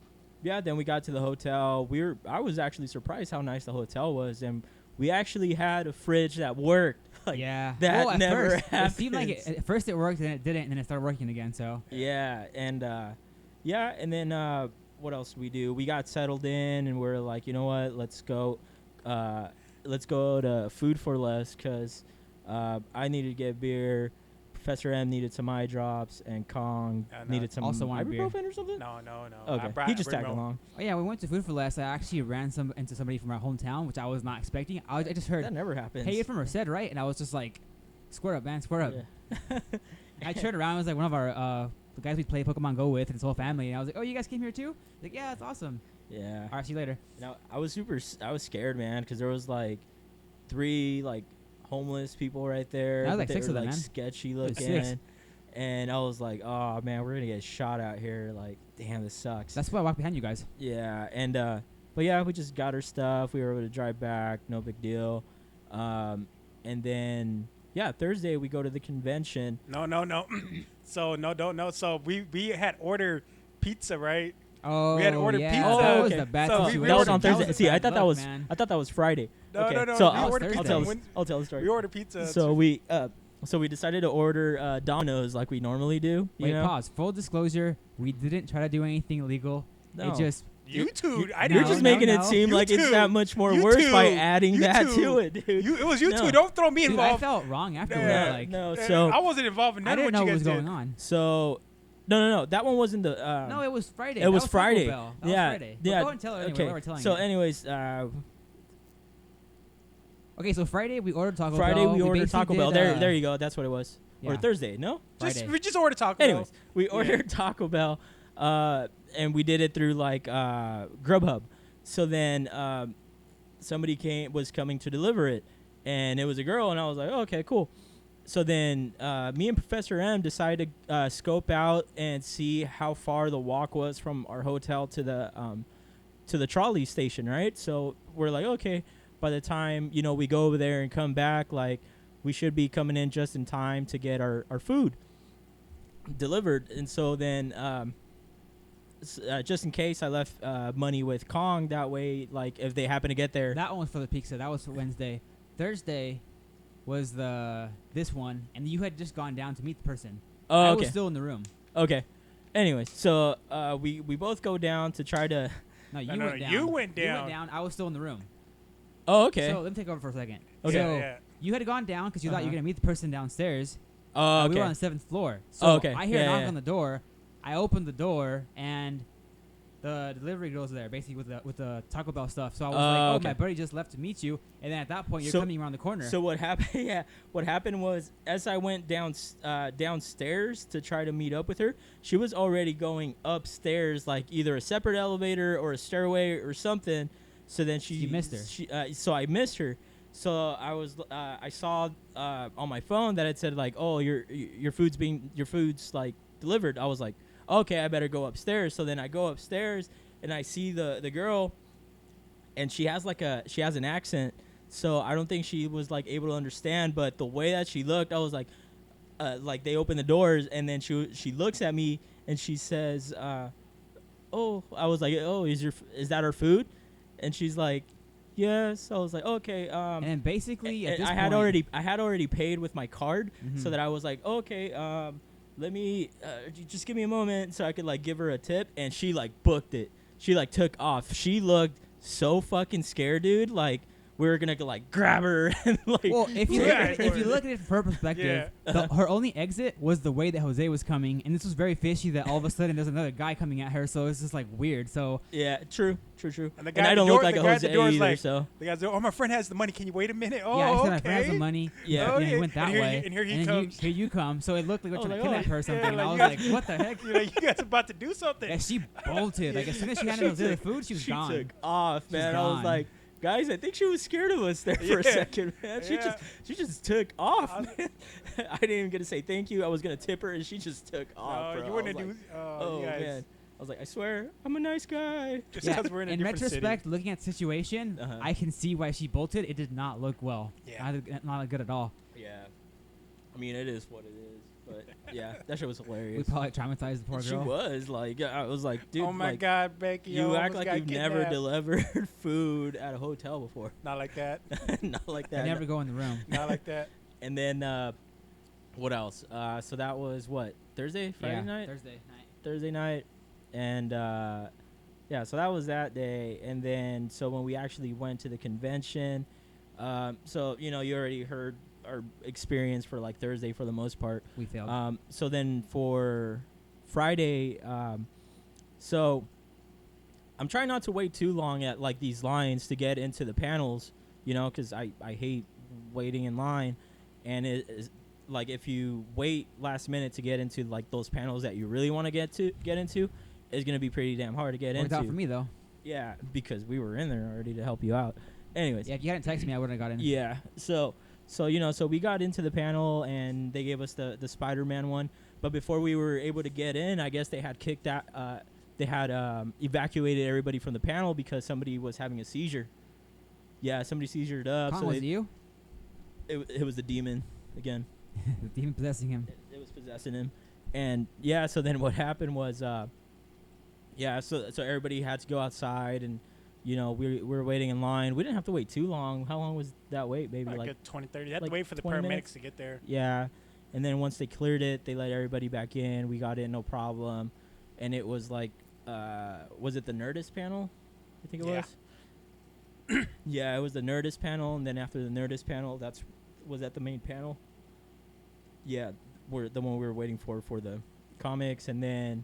Speaker 1: then we got to the hotel. I was actually surprised how nice the hotel was, and we actually had a fridge that worked. Like,
Speaker 3: yeah.
Speaker 1: that
Speaker 3: well, at
Speaker 1: never
Speaker 3: first, it seemed like
Speaker 1: happens.
Speaker 3: at first it worked, and it didn't, and then it started working again. So
Speaker 1: Yeah, and then what else did we do? We got settled in, and we're like, you know what? Let's go to Food for Less because I needed to get beer. Professor M needed some eye drops, and Kong
Speaker 2: No,
Speaker 1: needed some
Speaker 3: also wanted beer.
Speaker 1: ibuprofen or something.
Speaker 2: No.
Speaker 1: Okay, he just tagged along.
Speaker 3: oh yeah, we went to Food for Less. I actually ran into somebody from our hometown, which I was not expecting. I just heard,
Speaker 1: That never happens.
Speaker 3: "Hey, you're from Merced, right?" And I was just like, "Square up, man, square up."
Speaker 1: Yeah.
Speaker 3: I turned around. It was like one of our the guys we play Pokemon Go with and his whole family. And I was like, "Oh, you guys came here too?" Like, "Yeah, it's awesome."
Speaker 1: Yeah.
Speaker 3: All right, see you later.
Speaker 1: Now I was scared, man, because there was like 3 like homeless people right there.
Speaker 3: That was
Speaker 1: but
Speaker 3: like
Speaker 1: they
Speaker 3: 6
Speaker 1: were,
Speaker 3: of them,
Speaker 1: like
Speaker 3: man.
Speaker 1: sketchy
Speaker 3: was 6.
Speaker 1: looking. And I was like, oh man, we're gonna get shot out here. Like, damn, this sucks.
Speaker 3: That's why I walked behind you guys.
Speaker 1: Yeah, and but yeah, we just got our stuff. We were able to drive back, no big deal. And then Thursday we go to the convention.
Speaker 2: No. So no. So we had ordered pizza, right?
Speaker 3: Oh,
Speaker 2: We had ordered
Speaker 3: yeah.
Speaker 2: pizza.
Speaker 3: That was
Speaker 1: Okay.
Speaker 3: the bad
Speaker 2: So we
Speaker 3: situation.
Speaker 1: That was on
Speaker 2: ordered- that
Speaker 1: Thursday.
Speaker 2: was
Speaker 1: See, I
Speaker 3: bad
Speaker 1: thought that
Speaker 3: luck,
Speaker 1: was
Speaker 3: man.
Speaker 1: I thought that was Friday.
Speaker 2: No,
Speaker 1: okay.
Speaker 2: no.
Speaker 1: So
Speaker 2: we
Speaker 1: I'll
Speaker 2: ordered
Speaker 3: Thursday.
Speaker 2: pizza.
Speaker 1: I'll tell the story.
Speaker 2: We ordered pizza.
Speaker 1: So we decided to order Domino's like we normally do. You
Speaker 3: Wait,
Speaker 1: know?
Speaker 3: pause. Full disclosure: we didn't try to do anything illegal.
Speaker 1: No.
Speaker 3: It just
Speaker 2: YouTube. I
Speaker 3: No,
Speaker 1: You're
Speaker 2: didn't.
Speaker 1: just making it
Speaker 3: no.
Speaker 1: seem like it's
Speaker 2: YouTube.
Speaker 1: that much more worse by
Speaker 2: YouTube.
Speaker 1: adding that to
Speaker 2: YouTube.
Speaker 1: it, dude.
Speaker 2: It was YouTube.
Speaker 1: No.
Speaker 2: Don't throw me
Speaker 3: dude, I
Speaker 2: involved.
Speaker 3: felt wrong afterward.
Speaker 2: Yeah,
Speaker 3: Like
Speaker 1: No,
Speaker 2: I
Speaker 1: so
Speaker 2: wasn't involved in
Speaker 3: I
Speaker 2: none of
Speaker 3: didn't
Speaker 2: what
Speaker 3: know
Speaker 2: you
Speaker 3: what was
Speaker 2: guys
Speaker 3: going
Speaker 2: did.
Speaker 3: on.
Speaker 1: so no. That one wasn't the.
Speaker 3: No, it was Friday.
Speaker 1: It
Speaker 3: That
Speaker 1: was
Speaker 3: Taco
Speaker 1: Friday.
Speaker 3: Bell. That
Speaker 1: Yeah,
Speaker 3: was Friday. But
Speaker 1: yeah,
Speaker 3: go and tell her anyway.
Speaker 1: okay.
Speaker 3: What we're telling
Speaker 1: So,
Speaker 3: you.
Speaker 1: anyways,
Speaker 3: Okay, so Friday we ordered Taco Bell.
Speaker 1: Friday we ordered
Speaker 3: basically
Speaker 1: Taco Bell.
Speaker 3: did,
Speaker 1: There you go. That's what it was. Or
Speaker 3: yeah.
Speaker 1: Thursday, no?
Speaker 3: Friday.
Speaker 2: We just ordered Taco Bell.
Speaker 1: Anyways, we ordered Taco Bell, and we did it through like Grubhub. So then somebody was coming to deliver it, and it was a girl, and I was like, oh, okay, cool. So then me and Professor M decided to scope out and see how far the walk was from our hotel to the trolley station, right? So we're like, okay, by the time we go over there and come back, like we should be coming in just in time to get our food delivered. And so then just in case, I left money with Kong, that way like if they happen to get there.
Speaker 3: That one was for the pizza. That was for Wednesday. Thursday was this one, and you had just gone down to meet the person.
Speaker 1: Oh,
Speaker 3: I
Speaker 1: okay.
Speaker 3: was still in the room.
Speaker 1: Okay. Anyways, so we both go down to try to.
Speaker 3: No, you
Speaker 2: No,
Speaker 3: went down.
Speaker 2: you went
Speaker 3: You
Speaker 2: down.
Speaker 3: went down. I was still in the room.
Speaker 1: Oh, okay.
Speaker 3: So let me take over for a second.
Speaker 1: Okay.
Speaker 3: So
Speaker 2: Yeah.
Speaker 3: you had gone down because you thought you were
Speaker 1: Uh-huh.
Speaker 3: gonna meet the person downstairs.
Speaker 1: Oh, okay.
Speaker 3: We were on the 7th floor. So
Speaker 1: Oh, okay.
Speaker 3: I hear a
Speaker 1: Yeah,
Speaker 3: knock
Speaker 1: yeah.
Speaker 3: on the door. I opened the door and the delivery girl's there, basically with the Taco Bell stuff. So I was like, "Oh,
Speaker 1: okay.
Speaker 3: my buddy just left to meet you." And then at that point, you're
Speaker 1: So-
Speaker 3: coming around the corner.
Speaker 1: So what happened? Yeah, what happened was as I went downstairs to try to meet up with her, she was already going upstairs, like either a separate elevator or a stairway or something. So then
Speaker 3: You missed her.
Speaker 1: So I missed her. So I saw on my phone that it said like, "Oh, your food's like delivered." I was like, "Okay, I better go upstairs." So then I go upstairs and I see the girl, and she has an accent. So I don't think she was like able to understand, but the way that she looked, I was like they open the doors, and then she looks at me and she says, "Oh," I was like, "Oh, is that our food?" And she's like, "Yes." I was like, "Okay."
Speaker 3: and then basically at
Speaker 1: And
Speaker 3: this
Speaker 1: I
Speaker 3: point,
Speaker 1: had already paid with my card,
Speaker 3: Mhm.
Speaker 1: so that I was like, "Okay, let me just give me a moment so I could like give her a tip," and she like booked it. she like took off. She looked so fucking scared, dude. Like we were gonna like grab her and like.
Speaker 3: Well, if you look at it from her perspective,
Speaker 2: Yeah.
Speaker 3: her only exit was the way that Jose was coming, and this was very fishy. That all of a sudden there's another guy coming at her, so it's just like weird. So
Speaker 1: yeah, true.
Speaker 2: And the guy
Speaker 1: I
Speaker 2: at
Speaker 1: don't
Speaker 2: the
Speaker 1: look
Speaker 2: door,
Speaker 1: like
Speaker 2: the
Speaker 1: a
Speaker 2: guy at
Speaker 1: Jose
Speaker 2: the door is
Speaker 1: either.
Speaker 2: like,
Speaker 1: So
Speaker 2: the guy's like, oh, my friend has the money. Can you wait a minute? Oh,
Speaker 3: yeah, I said
Speaker 2: okay.
Speaker 3: my friend has the money.
Speaker 1: Yeah.
Speaker 3: and he
Speaker 2: Okay.
Speaker 3: went that
Speaker 2: And here
Speaker 3: way.
Speaker 2: and here he
Speaker 3: then
Speaker 2: comes.
Speaker 3: Here you come. So it looked like we're
Speaker 1: I was
Speaker 3: trying to
Speaker 1: like,
Speaker 3: kidnap her or something.
Speaker 2: yeah,
Speaker 3: and I
Speaker 2: like,
Speaker 3: was
Speaker 2: you
Speaker 3: like,
Speaker 2: guys-
Speaker 3: what the heck?
Speaker 2: You're like, you guys about to do something.
Speaker 3: Yeah, she bolted. Like as soon as she handed Jose the food, she was gone.
Speaker 1: took off,
Speaker 3: She's
Speaker 1: man. I was
Speaker 3: gone.
Speaker 1: like, guys, I think she was scared of us there for a
Speaker 2: Yeah.
Speaker 1: second, man.
Speaker 2: Yeah.
Speaker 1: She just took off, man. I didn't even get to say thank you. I was gonna tip her, and she just took off.
Speaker 2: No,
Speaker 1: Bro.
Speaker 2: you
Speaker 1: I
Speaker 2: wouldn't
Speaker 1: was
Speaker 2: do.
Speaker 1: like,
Speaker 2: Oh, you guys.
Speaker 1: man. I was like, I swear, I'm a nice guy.
Speaker 2: Just
Speaker 3: Yeah,
Speaker 2: because we're in a
Speaker 3: in
Speaker 2: different
Speaker 3: retrospect,
Speaker 2: city.
Speaker 3: looking at the situation,
Speaker 1: Uh-huh.
Speaker 3: I can see why she bolted. It did not look well.
Speaker 2: Yeah.
Speaker 3: Not good at all.
Speaker 1: Yeah. I mean, it is what it is. But yeah, that shit was
Speaker 3: We
Speaker 1: hilarious.
Speaker 3: probably traumatized the poor
Speaker 1: She
Speaker 3: girl.
Speaker 1: was like, I was like, dude,
Speaker 2: Oh my
Speaker 1: like,
Speaker 2: God, Becky!
Speaker 1: you act
Speaker 2: almost
Speaker 1: like
Speaker 2: got
Speaker 1: you've never
Speaker 2: kidnapped.
Speaker 1: delivered food at a hotel before.
Speaker 2: Not like that.
Speaker 1: Not like
Speaker 3: I
Speaker 1: that.
Speaker 3: never go in the room.
Speaker 2: Not like that.
Speaker 1: And then, what else? So that was what, Thursday, Friday night,
Speaker 3: Thursday night.
Speaker 1: and yeah, so that was that day. And then, so when we actually went to the convention, so you know, you already heard our experience for like Thursday for the most part.
Speaker 3: We failed.
Speaker 1: So then for Friday, so I'm trying not to wait too long at like these lines to get into the panels, you know, because I hate waiting in line. And it is like if you wait last minute to get into like those panels that you really want to get into, it's gonna be pretty damn hard to get
Speaker 3: Worked
Speaker 1: into.
Speaker 3: out for me though.
Speaker 1: Yeah, because we were in there already to help you out. Anyways.
Speaker 3: Yeah, if you hadn't texted me, I wouldn't have got in.
Speaker 1: Yeah. So you know, so we got into the panel and they gave us the SpiderMan one. But before we were able to get in, I guess they had kicked out. They had evacuated everybody from the panel because somebody was having a seizure. Yeah, somebody seizured up.
Speaker 3: Con,
Speaker 1: So
Speaker 3: was it you?
Speaker 1: it was the demon again.
Speaker 3: The demon possessing him.
Speaker 1: It was possessing him. And yeah, so then what happened was, yeah, so everybody had to go outside and, you know, we were waiting in line. We didn't have to wait too long. How long was that wait? Maybe
Speaker 2: Like
Speaker 1: like
Speaker 2: a 20, 30. You have
Speaker 1: like
Speaker 2: to wait for the
Speaker 1: 20
Speaker 2: paramedics
Speaker 1: minutes?
Speaker 2: to get there.
Speaker 1: yeah. And then once they cleared it, they let everybody back in. We got in, no problem. And it was like, was it the Nerdist panel? I think it
Speaker 2: Yeah.
Speaker 1: was. Yeah, it was the Nerdist panel. And then after the Nerdist panel, was that the main panel? Yeah, the one we were waiting for the comics. And then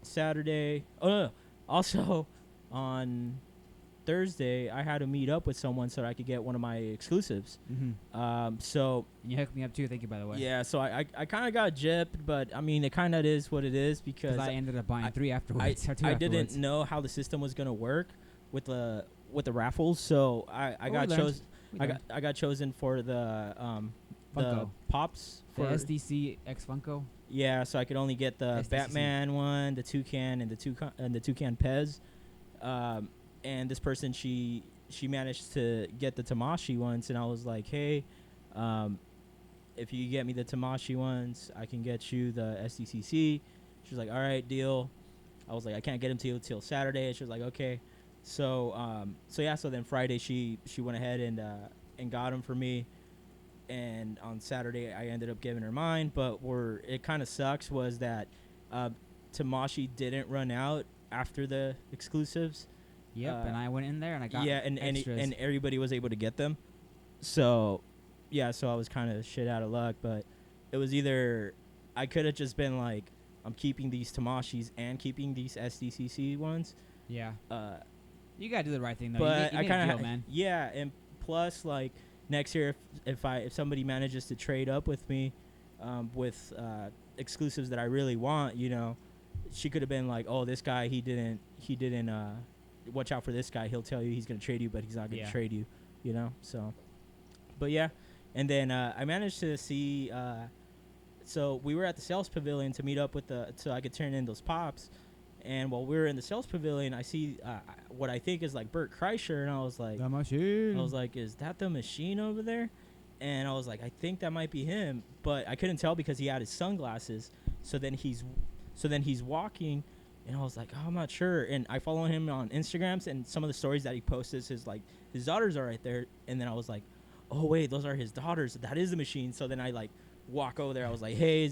Speaker 1: Saturday. Oh, no. Also on Thursday, I had to meet up with someone so that I could get one of my exclusives.
Speaker 3: Mm-hmm.
Speaker 1: So
Speaker 3: You hooked me up too. Thank you, by the way.
Speaker 1: yeah, so I kind of got gypped, but I mean it kind of is what it is because
Speaker 3: Because I ended up buying 3 afterwards. or 2
Speaker 1: I
Speaker 3: afterwards.
Speaker 1: didn't know how the system was gonna work with the raffles, so I
Speaker 3: Oh,
Speaker 1: got
Speaker 3: we learned.
Speaker 1: chosen.
Speaker 3: We
Speaker 1: I
Speaker 3: learned.
Speaker 1: got chosen for the
Speaker 3: Funko.
Speaker 1: pops
Speaker 3: The
Speaker 1: for
Speaker 3: SDCC X Funko.
Speaker 1: yeah, so I could only get the
Speaker 3: SDCC.
Speaker 1: Batman one, the Toucan, and the Toucan Pez. And this person, she managed to get the Tamashi ones, and I was like, hey, if you get me the Tamashi ones, I can get you the SDCC. She was like, all right, deal. I was like, I can't get them to you till Saturday. And she was like, okay. So yeah, so then Friday she went ahead and got them for me. And on Saturday I ended up giving her mine, but it kind of sucks was that Tamashi didn't run out after the exclusives.
Speaker 3: Yep, and I went in there and I got extras.
Speaker 1: and everybody was able to get them. So yeah, so I was kind of shit out of luck, but it was either I could have just been like, I'm keeping these Tamashis and keeping these SDCC ones.
Speaker 3: Yeah. You gotta do the right thing though.
Speaker 1: But
Speaker 3: you
Speaker 1: I
Speaker 3: made
Speaker 1: kind
Speaker 3: a deal,
Speaker 1: of
Speaker 3: man.
Speaker 1: yeah, and plus like next year if somebody manages to trade up with me with exclusives that I really want, you know, she could have been like, oh, this guy he didn't watch out for this guy, he'll tell you he's gonna trade you, but he's not gonna trade you, you know. So but yeah, and then I managed to see so we were at the sales pavilion to meet up with so I could turn in those pops. And while we were in the sales pavilion, I see what I think is like Bert Kreischer, and I was like,
Speaker 3: The machine.
Speaker 1: I was like, is that the machine over there? And I was like, I think that might be him, but I couldn't tell because he had his sunglasses. So then he's walking, and I was like, oh, I'm not sure. And I follow him on Instagrams, and some of the stories that he posts is his daughters are right there. And then I was like, oh wait, those are his daughters. That is the machine. So then I like walk over there. I was like, hey,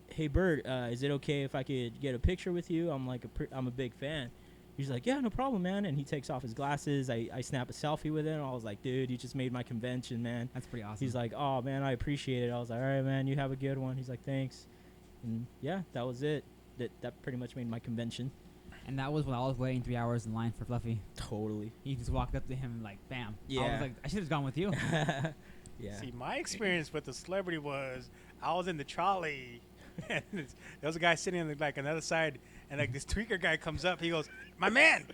Speaker 1: hey Bert, is it okay if I could get a picture with you? I'm like I'm a big fan. He's like, yeah, no problem, man. And he takes off his glasses. I snap a selfie with him. I was like, dude, you just made my convention, man.
Speaker 3: That's pretty awesome.
Speaker 1: He's like, oh man, I appreciate it. I was like, all right, man, you have a good one. He's like, thanks. And yeah, that was it. That pretty much made my convention.
Speaker 3: And that was when I was waiting 3 hours in line for Fluffy.
Speaker 1: Totally.
Speaker 3: He just walked up to him and like, bam.
Speaker 1: Yeah.
Speaker 3: I was like, I should have gone with you.
Speaker 1: Yeah.
Speaker 2: See, my experience with the celebrity was I was in the trolley, and there was a guy sitting on like another side, and like this tweaker guy comes up. He goes, my man,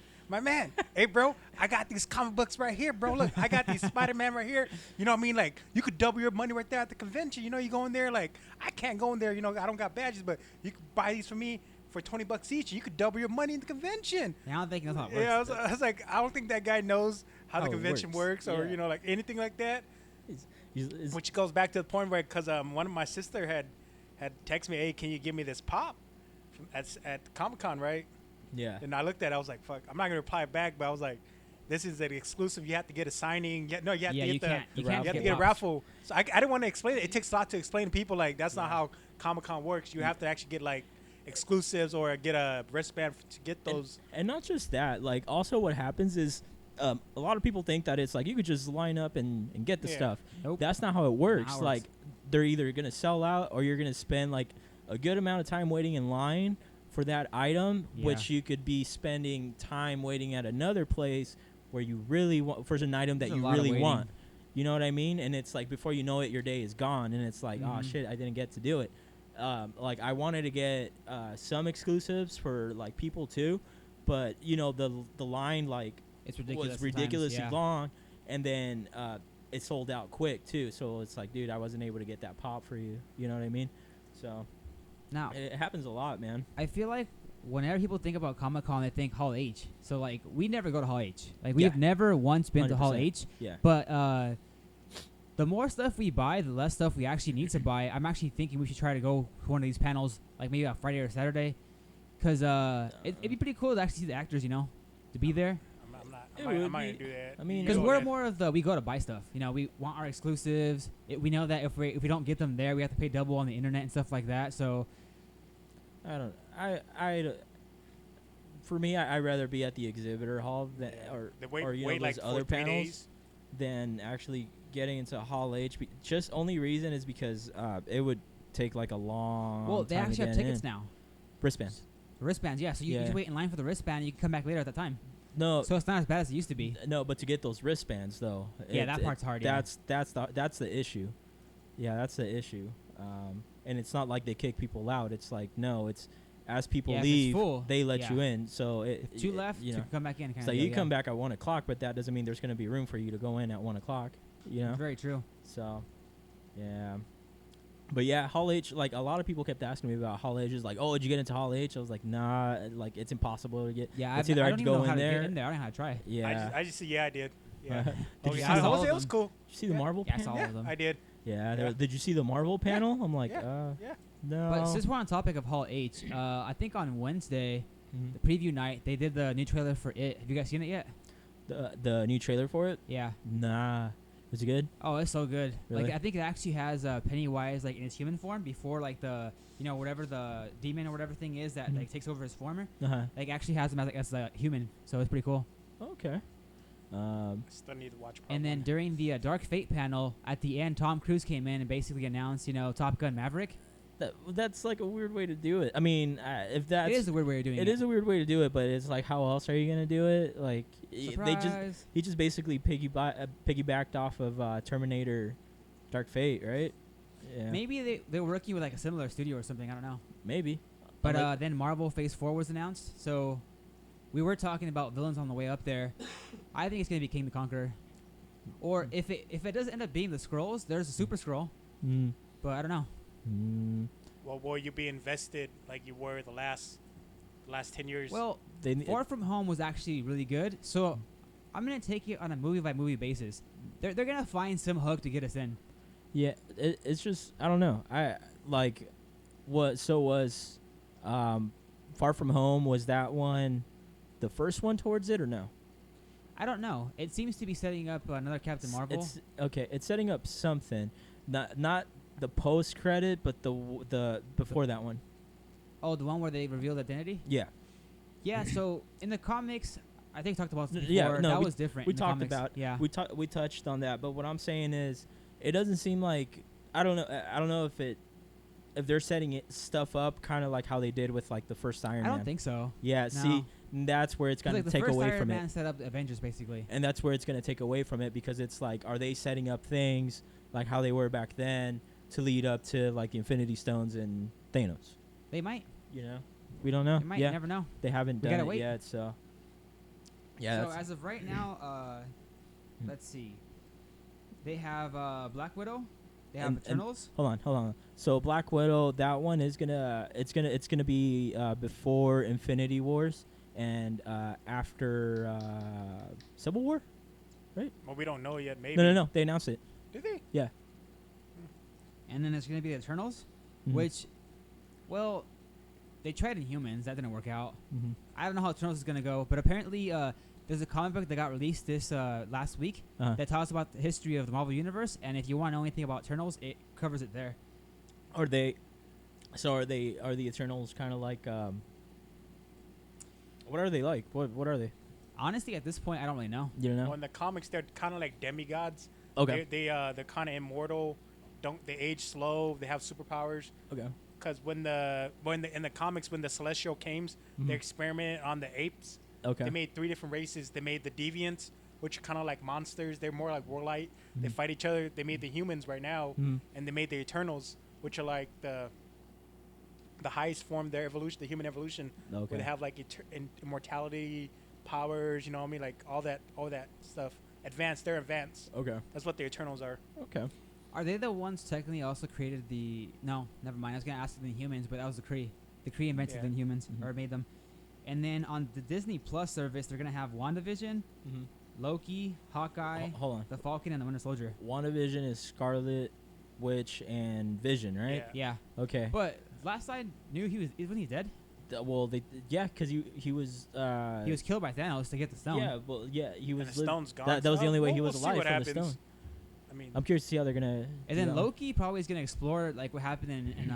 Speaker 2: hey bro, I got these comic books right here, bro. Look, I got these SpiderMan right here. You know what I mean? Like you could double your money right there at the convention. You know, you go in there like I can't go in there. You know, I don't got badges, but you could buy these for me for $20 each. You could double your money in the convention.
Speaker 3: I don't think that's how it works.
Speaker 2: Yeah, I was like, I don't think that guy knows how the
Speaker 1: How it
Speaker 2: convention works, or
Speaker 1: yeah.
Speaker 2: you know, like anything like that.
Speaker 1: He's-
Speaker 2: Which goes back to the point where, because one of my sister had texted me, hey, can you give me this pop from, at Comic-Con, right?
Speaker 1: yeah.
Speaker 2: And I looked at it, I was like, fuck, I'm not going to reply back, but I was like, this is an exclusive. You have to get a signing. You have to get
Speaker 3: you can't
Speaker 2: you have to
Speaker 3: get
Speaker 2: get a
Speaker 3: pops.
Speaker 2: raffle. So I didn't want to explain it. It takes a lot to explain to people. Like, that's not how Comic-Con works. You have to actually get, like, exclusives or get a wristband to get those.
Speaker 1: And not just that, like also what happens is a lot of people think that it's like you could just line up and get the
Speaker 2: Yeah.
Speaker 1: stuff.
Speaker 3: Nope.
Speaker 1: That's not how it works.
Speaker 3: Not how it
Speaker 1: Like
Speaker 3: works.
Speaker 1: they're either gonna sell out or you're gonna spend like a good amount of time waiting in line for that item,
Speaker 3: Yeah.
Speaker 1: which you could be spending time waiting at another place where you really want for an item that
Speaker 3: There's a
Speaker 1: you
Speaker 3: lot of
Speaker 1: really
Speaker 3: waiting.
Speaker 1: want. You know what I mean? And it's like before you know it, your day is gone, and it's like, oh
Speaker 3: Mhm.
Speaker 1: shit, I didn't get to do it. Like I wanted to get some exclusives for like people too, but you know the line like
Speaker 3: It's ridiculous.
Speaker 1: was ridiculously
Speaker 3: sometimes, yeah.
Speaker 1: long, and then it sold out quick too. So it's like, dude, I wasn't able to get that pop for you. You know what I mean? So
Speaker 3: Now,
Speaker 1: it happens a lot, man.
Speaker 3: I feel like whenever people think about Comic-Con, they think Hall H. So, like, we never go to Hall H. Like, we
Speaker 1: Yeah.
Speaker 3: have never once been to Hall
Speaker 1: 100%.
Speaker 3: H.
Speaker 1: Yeah.
Speaker 3: But the more stuff we buy, the less stuff we actually need to buy. I'm actually thinking we should try to go to one of these panels, like maybe on Friday or Saturday. Because it'd be pretty cool to actually see the actors, you know, to be there.
Speaker 1: It
Speaker 2: I'm
Speaker 1: would
Speaker 2: not going
Speaker 1: be-
Speaker 2: to do that.
Speaker 1: I mean,
Speaker 3: Because
Speaker 2: Go
Speaker 3: we're
Speaker 2: ahead.
Speaker 3: more of the, we go to buy stuff. You know, we want our exclusives. We know that if we don't get them there, we have to pay double on the internet and stuff like that. So,
Speaker 1: I don't. I for me, I'd rather be at the exhibitor hall than
Speaker 2: They wait,
Speaker 1: or you
Speaker 2: wait
Speaker 1: know
Speaker 2: like
Speaker 1: those
Speaker 2: 4
Speaker 1: other
Speaker 2: 3
Speaker 1: panels
Speaker 2: days.
Speaker 1: than actually getting into Hall H. Just only reason is because it would take like a long.
Speaker 3: well, they
Speaker 1: time to
Speaker 3: actually have
Speaker 1: get
Speaker 3: tickets
Speaker 1: in.
Speaker 3: now.
Speaker 1: Wristbands.
Speaker 3: Wristbands, yeah. So you
Speaker 1: Yeah.
Speaker 3: just wait in line for the wristband and you can come back later at that time.
Speaker 1: No,
Speaker 3: So it's not as bad as it used to be.
Speaker 1: no, but to get those wristbands though.
Speaker 3: Yeah, that part's hard, yeah.
Speaker 1: That's the issue. Yeah, that's the issue. And it's not like they kick people out. It's like no, it's as people
Speaker 3: Yeah, if it's
Speaker 1: leave,
Speaker 3: full,
Speaker 1: they let
Speaker 3: yeah.
Speaker 1: you in. So
Speaker 3: If two left,
Speaker 1: you
Speaker 3: two
Speaker 1: know.
Speaker 3: can come back in.
Speaker 1: So you come back at 1 o'clock, but that doesn't mean there's going to be room for you to go in at 1 o'clock. You know.
Speaker 3: Very true.
Speaker 1: So, yeah. But yeah, Hall H. Like a lot of people kept asking me about Hall H. Is like, oh, did you get into Hall H? I was like, nah. Like it's impossible to get.
Speaker 3: Yeah,
Speaker 1: it's
Speaker 3: I
Speaker 1: either
Speaker 3: don't
Speaker 1: I'd
Speaker 3: even
Speaker 1: go
Speaker 3: know how
Speaker 1: in
Speaker 3: to
Speaker 1: there.
Speaker 3: get in there. I don't know how to try.
Speaker 1: Yeah.
Speaker 2: I just yeah, I did. Yeah.
Speaker 1: Did
Speaker 2: Oh,
Speaker 1: you
Speaker 2: yeah,
Speaker 1: see the
Speaker 2: it
Speaker 3: all
Speaker 2: was,
Speaker 3: of
Speaker 2: it was
Speaker 3: them?
Speaker 2: cool.
Speaker 1: Did you see the Marvel?
Speaker 3: Yeah, I saw
Speaker 1: panel?
Speaker 3: all of them.
Speaker 2: I did.
Speaker 1: Yeah.
Speaker 2: Yeah.
Speaker 1: Did you see the Marvel panel? I'm like,
Speaker 2: Yeah.
Speaker 1: no.
Speaker 3: But since we're on topic of Hall H, I think on Wednesday,
Speaker 1: Mhm.
Speaker 3: the preview night, they did the new trailer for It. Have you guys seen it yet?
Speaker 1: the new trailer for it?
Speaker 3: Yeah.
Speaker 1: Nah. Was it good?
Speaker 3: Oh, it's so good.
Speaker 1: Really?
Speaker 3: Like I think it actually has Pennywise like in his human form before like the whatever the demon or whatever thing is that
Speaker 1: Mhm.
Speaker 3: like takes over his form.
Speaker 1: Uh-huh.
Speaker 3: Like actually has him as a human. So it's pretty cool.
Speaker 1: Okay.
Speaker 2: I still need to watch. Part
Speaker 3: And then
Speaker 2: one.
Speaker 3: during the Dark Fate panel, at the end, Tom Cruise came in and basically announced, Top Gun Maverick.
Speaker 1: That's like a weird way to do it. I mean, if that's
Speaker 3: It is a weird way of doing it.
Speaker 1: it is a weird way to do it, but it's like, how else are you gonna do it? Like,
Speaker 3: Surprise.
Speaker 1: he just basically piggybacked off of Terminator, Dark Fate, right? Yeah,
Speaker 3: Maybe they were working with like a similar studio or something. I don't know.
Speaker 1: maybe.
Speaker 3: But
Speaker 1: Like-
Speaker 3: then Marvel Phase 4 was announced. So we were talking about villains on the way up there. I think it's going to be King the Conqueror. Or if it does end up being the Skrulls, there's a Super Skrull.
Speaker 1: Mm.
Speaker 3: But I don't know.
Speaker 1: Mm.
Speaker 2: Well, will you be invested like you were the last 10 years?
Speaker 3: Well,
Speaker 1: They
Speaker 3: Far From Home was actually really good. So I'm going to take it on a movie-by-movie basis. They're going to find some hook to get us in.
Speaker 1: yeah, it's just I don't know. I like what so was Far From Home, was that one the first one towards it or no?
Speaker 3: I don't know. It seems to be setting up another Captain Marvel.
Speaker 1: It's okay. It's setting up something. Not the post credit, but the before that one.
Speaker 3: Oh, the one where they revealed identity.
Speaker 1: Yeah.
Speaker 3: Yeah. So in the comics, I think we talked about this before.
Speaker 1: Yeah, no,
Speaker 3: that was different.
Speaker 1: We
Speaker 3: in the
Speaker 1: talked
Speaker 3: comics.
Speaker 1: about.
Speaker 3: Yeah.
Speaker 1: We touched on that, but what I'm saying is, it doesn't seem like I don't know if they're setting stuff up kind of like how they did with like the first Iron Man.
Speaker 3: I don't think so.
Speaker 1: Yeah.
Speaker 3: No.
Speaker 1: See, that's where it's gonna take away from it.
Speaker 3: The first Iron Man set up the Avengers basically.
Speaker 1: And that's where it's going to take away from it because it's like, are they setting up things like how they were back then to lead up to like the Infinity Stones and Thanos?
Speaker 3: They might.
Speaker 1: You know, we don't know.
Speaker 3: They might.
Speaker 1: Yeah,
Speaker 3: You never know.
Speaker 1: they haven't
Speaker 3: We
Speaker 1: done
Speaker 3: gotta
Speaker 1: it
Speaker 3: wait.
Speaker 1: yet. So, yeah.
Speaker 3: So as of right now, let's see. They have Black Widow. They have Eternals.
Speaker 1: Hold on. So Black Widow, that one is it's gonna be before Infinity Wars and after Civil War.
Speaker 2: Well, we don't know yet. Maybe.
Speaker 1: No. They announced it.
Speaker 2: Did they?
Speaker 1: Yeah.
Speaker 3: And then there's going to be the Eternals,
Speaker 1: Mhm.
Speaker 3: which, well, they tried in humans. That didn't work out.
Speaker 1: Mhm.
Speaker 3: I don't know how Eternals is going to go, but apparently there's a comic book that got released this last week
Speaker 1: Uh-huh.
Speaker 3: that talks about the history of the Marvel Universe, and if you want to know anything about Eternals, it covers it there.
Speaker 1: Are they? So are the Eternals kind of like? What are they like? What are they?
Speaker 3: Honestly, at this point, I don't really know.
Speaker 1: You don't know?
Speaker 2: Well, in the comics, they're kind of like demigods.
Speaker 1: Okay.
Speaker 2: They're kind of immortal. They age slow. They have superpowers.
Speaker 1: Okay.
Speaker 2: Because in the comics, when the Celestial came, they experimented on the apes.
Speaker 1: Okay.
Speaker 2: They made 3 different races. They made the Deviants, which are kind of like monsters. They're more like warlike. They fight each other. They made the humans right now, and they made the Eternals, which are like the highest form of their evolution, the human evolution,
Speaker 1: Okay.
Speaker 2: where they have like immortality, powers. You know what I mean? Like all that stuff. Advanced. They're advanced.
Speaker 1: Okay.
Speaker 2: That's what the Eternals are.
Speaker 1: Okay.
Speaker 3: Are they the ones technically also created the... No, never mind. I was going to ask the Inhumans, but that was the Kree. The Kree invented the Inhumans, or made them. And then on the Disney Plus service, they're going to have WandaVision, Loki, Hawkeye,
Speaker 1: Hold on.
Speaker 3: the Falcon, and the Winter Soldier.
Speaker 1: WandaVision is Scarlet Witch and Vision, right?
Speaker 3: Yeah.
Speaker 1: Okay.
Speaker 3: But last I knew, wasn't he dead?
Speaker 1: Well, because he was.
Speaker 3: He was killed by Thanos to get the stone.
Speaker 1: Yeah. Well, yeah. He was.
Speaker 2: And the stone's gone.
Speaker 1: That was the only way he was
Speaker 2: we'll see
Speaker 1: alive
Speaker 2: what
Speaker 1: from
Speaker 2: happens.
Speaker 1: the stone.
Speaker 2: I mean,
Speaker 1: I'm curious to see how they're gonna.
Speaker 3: And then Loki probably is gonna explore like what happened in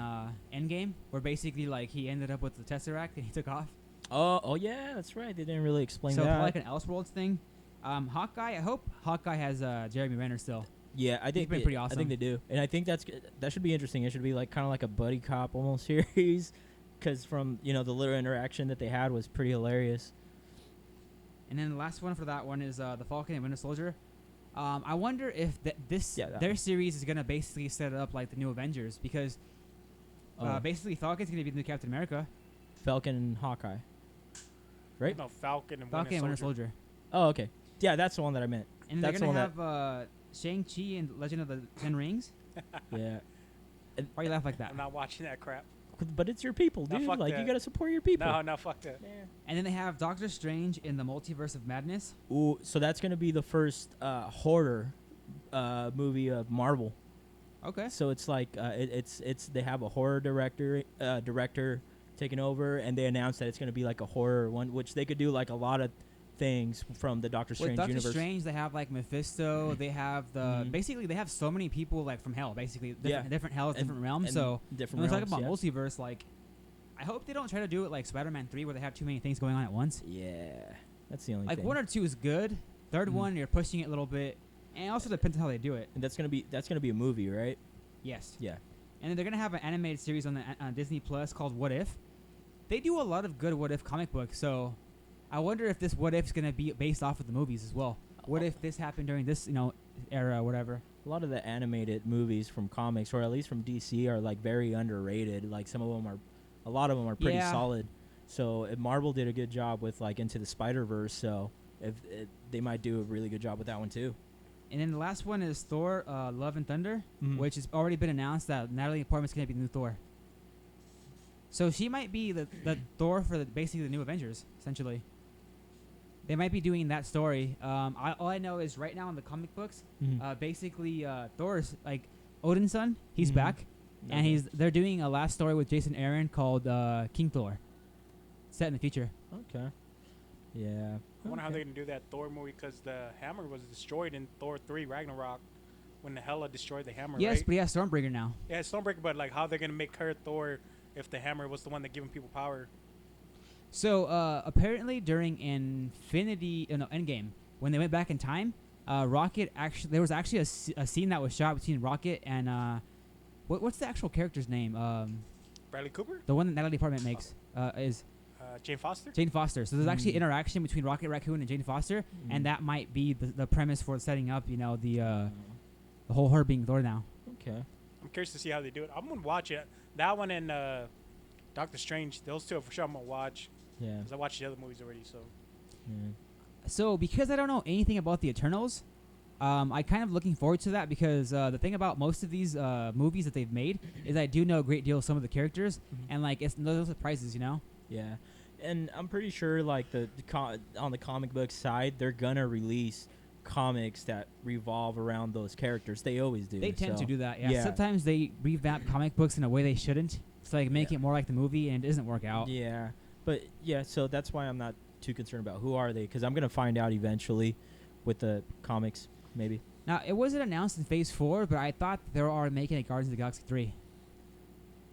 Speaker 3: Endgame, where basically like he ended up with the Tesseract and he took off.
Speaker 1: Oh yeah, that's right. They didn't really explain
Speaker 3: So
Speaker 1: that.
Speaker 3: probably like an Elseworlds thing. Hawkeye, I hope Hawkeye has Jeremy Renner still.
Speaker 1: Yeah, I think
Speaker 3: been pretty awesome.
Speaker 1: I think they do, and I think that should be interesting. It should be like kind of like a buddy cop almost series, because from the little interaction that they had was pretty hilarious.
Speaker 3: And then the last one for that one is the Falcon and Winter Soldier. I wonder if their series is gonna basically set it up like the new Avengers, because basically Falcon's gonna be the new Captain America.
Speaker 1: Falcon and Hawkeye, right?
Speaker 2: no, Falcon and
Speaker 3: Winter Soldier.
Speaker 1: Oh, okay. Yeah, that's the one that I meant.
Speaker 3: And
Speaker 1: That's
Speaker 3: they're
Speaker 1: the
Speaker 3: gonna
Speaker 1: one
Speaker 3: have Shang-Chi and Legend of the Ten Rings.
Speaker 1: Yeah.
Speaker 3: Why you laugh like that?
Speaker 2: I'm not watching that crap.
Speaker 1: But it's your people,
Speaker 2: Nah,
Speaker 1: dude.
Speaker 2: fuck
Speaker 1: Like you
Speaker 2: that.
Speaker 1: gotta support your people.
Speaker 2: No, fuck that.
Speaker 3: And then they have Doctor Strange in the Multiverse of Madness.
Speaker 1: Ooh, so that's gonna be the first horror movie of Marvel.
Speaker 3: Okay.
Speaker 1: So it's like it's they have a horror director taking over, and they announced that it's gonna be like a horror one, which they could do like a lot of things from the Doctor Strange
Speaker 3: With Doctor
Speaker 1: universe.
Speaker 3: Strange, they have like Mephisto. They have basically they have so many people like from hell, basically different hells, different realms. So
Speaker 1: different
Speaker 3: when we
Speaker 1: realms,
Speaker 3: talk about multiverse, like I hope they don't try to do it like SpiderMan 3, where they have too many things going on at once.
Speaker 1: Yeah, that's the only
Speaker 3: Like
Speaker 1: thing.
Speaker 3: 1 or 2 is good. Third one, you're pushing it a little bit, and it also depends on how they do it.
Speaker 1: And that's gonna be a movie, right?
Speaker 3: Yes.
Speaker 1: Yeah.
Speaker 3: And then they're gonna have an animated series on the Disney Plus called What If. They do a lot of good What If comic books, so I wonder if this What If is gonna be based off of the movies as well. What if this happened during this era, or whatever?
Speaker 1: A lot of the animated movies from comics, or at least from DC, are like very underrated. Like a lot of them are pretty solid. So if Marvel did a good job with like Into the Spider-Verse, so they might do a really good job with that one too.
Speaker 3: And then the last one is Thor: Love and Thunder, which has already been announced that Natalie Portman's gonna be the new Thor. So she might be the Thor for basically the new Avengers, essentially. They might be doing that story. All I know is right now in the comic books, basically Thor's like Odin's son. He's back, and they're doing a last story with Jason Aaron called King Thor, set in the future.
Speaker 1: Okay. Yeah.
Speaker 2: I wonder how they're gonna do that Thor movie, because the hammer was destroyed in Thor 3 Ragnarok. when the Hela destroyed the hammer.
Speaker 3: Yes,
Speaker 2: right?
Speaker 3: but he has Stormbreaker now.
Speaker 2: Yeah, Stormbreaker, but like how they're gonna make her Thor if the hammer was the one that giving people power.
Speaker 3: So apparently during Endgame, when they went back in time, Rocket there was actually a scene that was shot between Rocket and what's the actual character's name?
Speaker 2: Bradley Cooper,
Speaker 3: The one that Natalie Portman makes is
Speaker 2: Jane Foster.
Speaker 3: Jane Foster. So there's actually interaction between Rocket Raccoon and Jane Foster, and that might be the premise for setting up, the whole her being Thor now.
Speaker 1: Okay.
Speaker 2: I'm curious to see how they do it. I'm gonna watch it. That one and Doctor Strange. Those two for sure I'm gonna watch.
Speaker 1: Yeah.
Speaker 2: Because I watched the other movies already. So.
Speaker 1: Yeah.
Speaker 3: So because I don't know anything about the Eternals, I kind of looking forward to that because the thing about most of these movies that they've made is I do know a great deal of some of the characters, and like it's no surprises,
Speaker 1: Yeah. And I'm pretty sure, like, on the comic book side, they're going to release comics that revolve around those characters. They always do.
Speaker 3: They tend to do that, yeah.
Speaker 1: Yeah.
Speaker 3: Sometimes they revamp comic books in a way they shouldn't. It's like make it more like the movie, and it doesn't work out.
Speaker 1: Yeah. But, yeah, so that's why I'm not too concerned about who are they, because I'm going to find out eventually with the comics, maybe.
Speaker 3: Now, it wasn't announced in Phase 4, but I thought they were making a Guardians of the Galaxy 3.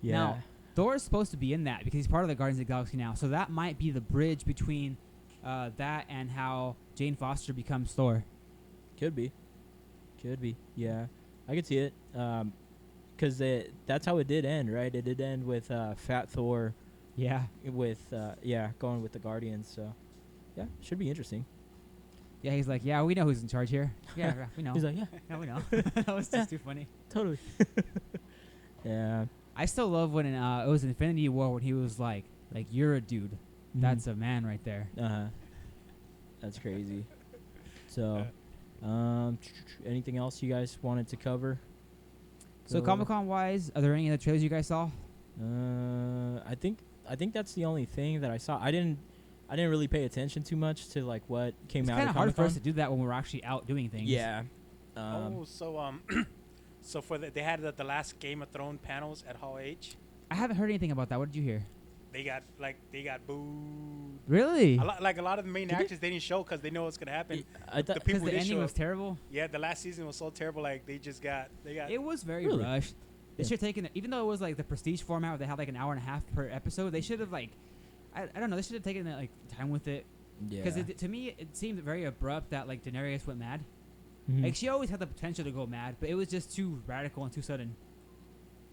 Speaker 1: Yeah.
Speaker 3: Now, Thor is supposed to be in that because he's part of the Guardians of the Galaxy now. So that might be the bridge between that and how Jane Foster becomes Thor.
Speaker 1: Could be. Yeah. I could see it. Because that's how it did end, right? It did end with Fat Thor.
Speaker 3: Yeah.
Speaker 1: With, going with the Guardians. So, yeah, should be interesting.
Speaker 3: Yeah, he's like, yeah, we know who's in charge here. Yeah, we know.
Speaker 1: He's like, yeah.
Speaker 3: Yeah, we know. That was just too funny.
Speaker 1: Totally. Yeah.
Speaker 3: I still love when it was Infinity War when he was like you're a dude. That's a man right there.
Speaker 1: Uh-huh. That's crazy. So, anything else you guys wanted to cover?
Speaker 3: So Comic-Con wise, are there any other trailers you guys saw?
Speaker 1: I think that's the only thing that I saw. I didn't really pay attention too much to like what came out.
Speaker 3: It's kind
Speaker 1: of
Speaker 3: of hard for us
Speaker 1: Comic-Con.
Speaker 3: to do that when we're actually out doing things.
Speaker 1: Yeah.
Speaker 2: So for they had the last Game of Thrones panels at Hall H.
Speaker 3: I haven't heard anything about that. What did you hear?
Speaker 2: They got booed.
Speaker 3: Really?
Speaker 2: A lot of the main actors they didn't show because they know what's gonna happen.
Speaker 1: I thought
Speaker 2: the people
Speaker 3: Because the
Speaker 2: did
Speaker 3: ending
Speaker 2: show
Speaker 3: was
Speaker 2: up.
Speaker 3: terrible.
Speaker 2: Yeah, the last season was so terrible. Like they got.
Speaker 3: It was very
Speaker 1: Really?
Speaker 3: rushed. They
Speaker 1: Yeah.
Speaker 3: should have taken it, even though it was like the prestige format where they had like an hour and a half per episode. They should have like, I don't know. They should have taken like time with it.
Speaker 1: Yeah.
Speaker 3: Because to me, it seemed very abrupt that like Daenerys went mad.
Speaker 1: Mhm.
Speaker 3: Like she always had the potential to go mad, but it was just too radical and too sudden.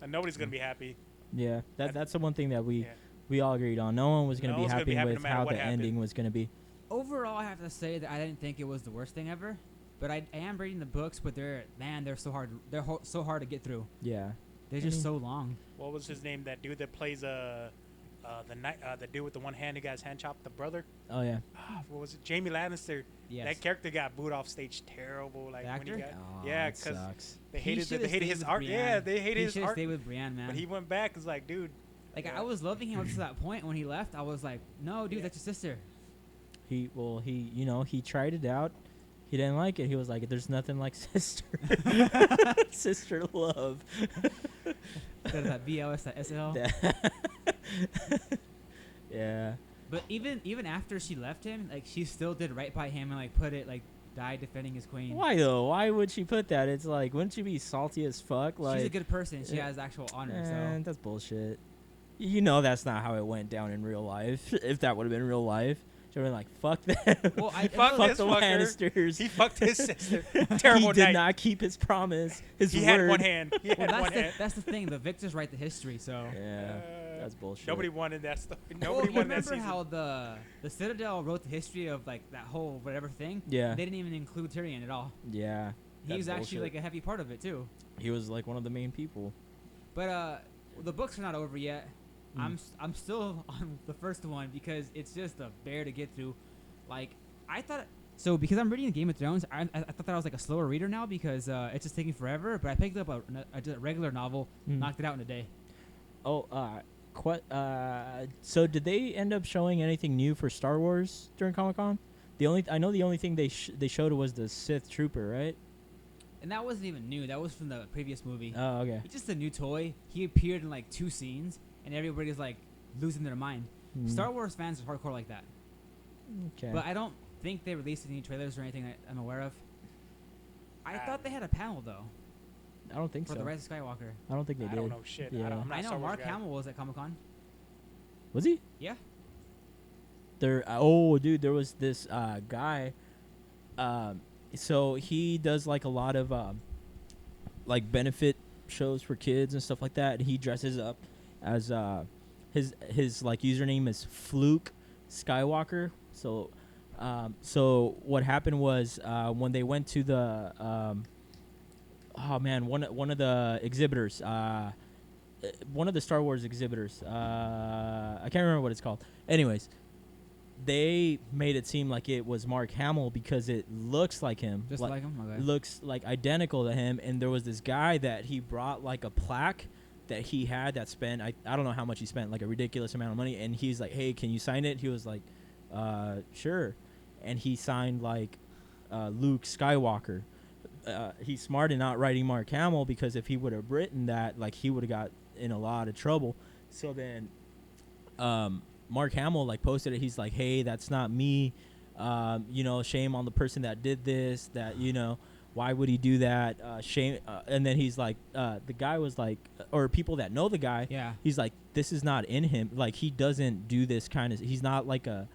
Speaker 2: And nobody's gonna be happy.
Speaker 1: Yeah. That's the one thing that
Speaker 2: Yeah.
Speaker 1: we all agreed on. No one was going
Speaker 2: No
Speaker 1: to be
Speaker 2: one's gonna
Speaker 1: happy
Speaker 2: be happy no
Speaker 1: with
Speaker 2: matter
Speaker 1: how
Speaker 2: what
Speaker 1: the
Speaker 2: happened.
Speaker 1: ending was going to be.
Speaker 3: Overall, I have to say that I didn't think it was the worst thing ever. But I am reading the books, but they're so hard. They're so hard to get through.
Speaker 1: Yeah.
Speaker 3: They're just so long.
Speaker 2: What was his name? That dude that plays the dude with the one hand who got his hand chopped, the brother.
Speaker 1: Oh yeah.
Speaker 2: What was it? Jamie Lannister.
Speaker 3: Yes.
Speaker 2: That character got booed off stage terrible. Like
Speaker 3: The
Speaker 2: when he
Speaker 3: actor?
Speaker 2: got,
Speaker 1: Oh,
Speaker 2: yeah,
Speaker 1: that
Speaker 2: because
Speaker 1: sucks.
Speaker 2: they
Speaker 3: He
Speaker 2: hated
Speaker 3: should've stayed
Speaker 2: his
Speaker 3: with
Speaker 2: art.
Speaker 3: Brienne.
Speaker 2: Yeah, they hated
Speaker 3: He
Speaker 2: his
Speaker 3: should
Speaker 2: art.
Speaker 3: stay with Brienne, man.
Speaker 2: But he went back. It's like, dude.
Speaker 3: Like
Speaker 2: Yeah.
Speaker 3: I was loving him up to that point. When he left, I was like, "No, dude,
Speaker 2: Yeah.
Speaker 3: that's your sister."
Speaker 1: He tried it out. He didn't like it. He was like, "There's nothing like sister, sister love."
Speaker 3: Instead of that BLS, that SL.
Speaker 1: Yeah.
Speaker 3: But even after she left him, like she still did right by him and like put it like died defending his queen.
Speaker 1: Why though? Why would she put that? It's like, wouldn't she be salty as fuck? Like,
Speaker 3: She's a good person. She
Speaker 1: Yeah.
Speaker 3: has actual honor.
Speaker 1: man,
Speaker 3: So
Speaker 1: that's bullshit. You know that's not how it went down in real life. If that would have been real life, she'd have been like, "Fuck them."
Speaker 3: well, I
Speaker 2: Fuck
Speaker 1: Fuck
Speaker 2: this
Speaker 1: the
Speaker 2: fucker.
Speaker 1: Lannisters.
Speaker 2: He fucked his sister. Terrible
Speaker 1: He did
Speaker 2: night.
Speaker 1: not keep his promise. His
Speaker 2: He
Speaker 1: word.
Speaker 2: had one hand. He had
Speaker 3: well,
Speaker 2: one hand.
Speaker 3: that's the thing. The victors write the history. So.
Speaker 1: Yeah, that's bullshit.
Speaker 2: Nobody wanted that stuff.
Speaker 3: Well,
Speaker 2: Nobody
Speaker 3: you
Speaker 2: wanted that
Speaker 3: remember
Speaker 2: season.
Speaker 3: how the Citadel wrote the history of like that whole whatever thing?
Speaker 1: Yeah.
Speaker 3: They didn't even include Tyrion at all.
Speaker 1: Yeah.
Speaker 3: He
Speaker 1: that's
Speaker 3: was actually
Speaker 1: bullshit.
Speaker 3: like a heavy part of it too.
Speaker 1: He was like one of the main people.
Speaker 3: But the books are not over yet.
Speaker 1: Mm.
Speaker 3: I'm still on the first one because it's just a bear to get through. Like I thought. So because I'm reading Game of Thrones, I thought that I was like a slower reader now because it's just taking forever. But I picked up a regular novel, knocked it out in a day.
Speaker 1: Oh, so did they end up showing anything new for Star Wars during Comic-Con? The only thing they showed was the Sith Trooper, right?
Speaker 3: And that wasn't even new. That was from the previous movie.
Speaker 1: Oh, okay.
Speaker 3: It's just a new toy. He appeared in like 2 scenes, and everybody's like losing their mind. Star Wars fans are hardcore like that.
Speaker 1: Okay.
Speaker 3: But I don't think they released any trailers or anything that I'm aware of. I
Speaker 2: Ah.
Speaker 3: thought they had a panel though.
Speaker 1: I don't think
Speaker 3: for
Speaker 1: so.
Speaker 3: the Rise of Skywalker.
Speaker 1: I don't think they
Speaker 2: I
Speaker 1: did.
Speaker 2: don't know shit.
Speaker 1: Yeah.
Speaker 2: I'm not
Speaker 3: I
Speaker 2: a Star
Speaker 3: know
Speaker 2: Wars
Speaker 3: Mark
Speaker 2: guy.
Speaker 3: Hamill was at Comic-Con.
Speaker 1: Was he?
Speaker 3: Yeah.
Speaker 1: There. Oh, dude, there was this guy. So he does like a lot of like benefit shows for kids and stuff like that. And he dresses up as his like username is Fluke Skywalker. So so what happened was when they went to the oh man, one of the exhibitors, one of the Star Wars exhibitors, I can't remember what it's called. Anyways, they made it seem like it was Mark Hamill because it looks like him.
Speaker 3: Just like him? Okay.
Speaker 1: Looks like identical to him. And there was this guy that he brought like a plaque that he had that spent, I don't know how much he spent, like a ridiculous amount of money. And he's like, hey, can you sign it? He was like, sure. And he signed like Luke Skywalker. He's smart in not writing Mark Hamill because if he would have written that, like he would have got in a lot of trouble. So then Mark Hamill like posted it. He's like, hey, that's not me. You know, shame on the person that did this, that, you know, why would he do that? Shame. And then he's like, the guy was like, or people that know the guy,
Speaker 3: Yeah.
Speaker 1: he's like, this is not in him. Like, he doesn't do this kind of, he's not like a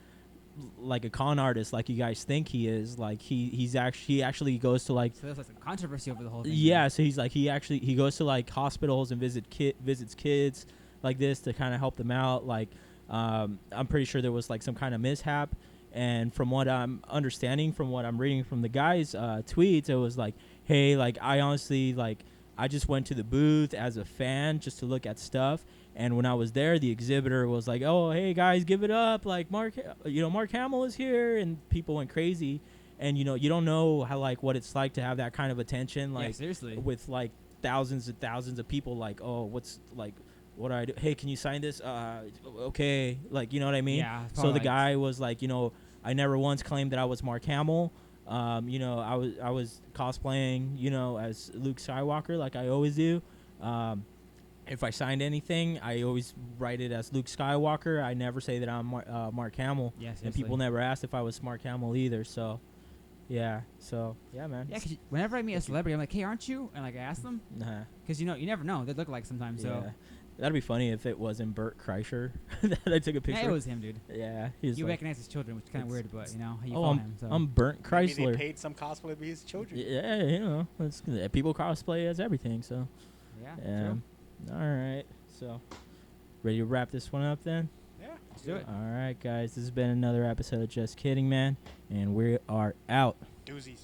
Speaker 1: con artist like you guys think he is. Like he actually goes to like,
Speaker 3: So there's like some controversy over the whole thing.
Speaker 1: yeah, so he's like, he goes to like hospitals and visits kids like this to kind of help them out. Like I'm pretty sure there was like some kind of mishap, and from what I'm understanding, from what I'm reading from the guy's tweets, it was like, hey, like I honestly, like I just went to the booth as a fan just to look at stuff. And when I was there, the exhibitor was like, "Oh, hey guys, give it up! Like Mark Hamill is here," and people went crazy. And you know, you don't know how like what it's like to have that kind of attention, like
Speaker 3: Yeah, seriously.
Speaker 1: with like thousands and thousands of people. Like, oh, what's like, what do I do? Hey, can you sign this? Okay, like you know what I mean?
Speaker 3: Yeah.
Speaker 1: So the
Speaker 3: like,
Speaker 1: guy was like, you know, I never once claimed that I was Mark Hamill. You know, I was cosplaying, you know, as Luke Skywalker, like I always do. If I signed anything, I always write it as Luke Skywalker. I never say that I'm Mark Hamill.
Speaker 3: Yeah,
Speaker 1: And people never asked if I was Mark Hamill either. So, yeah. So, yeah, man.
Speaker 3: Yeah, 'cause whenever I meet a celebrity, I'm like, hey, aren't you? And like I ask them,
Speaker 1: Nah.
Speaker 3: because you know, you never know. They look like sometimes. So
Speaker 1: Yeah. That'd be funny if it wasn't Bert Kreischer that I took a picture.
Speaker 3: yeah, it was him, dude.
Speaker 1: Yeah. He's
Speaker 3: You
Speaker 1: like,
Speaker 3: recognize his children, which is kind of weird, but you know, you
Speaker 1: oh,
Speaker 3: follow him. So.
Speaker 1: I'm Bert
Speaker 2: Maybe
Speaker 1: Chrysler.
Speaker 2: they paid some cosplay to be his children.
Speaker 1: Yeah, you know, people cosplay as everything. So,
Speaker 3: yeah.
Speaker 1: yeah.
Speaker 3: True.
Speaker 1: All right. So, ready to wrap this one up then?
Speaker 2: Yeah,
Speaker 3: Let's do it.
Speaker 1: All right, guys. This has been another episode of Just Kidding, Man, and we are out.
Speaker 2: Doozies.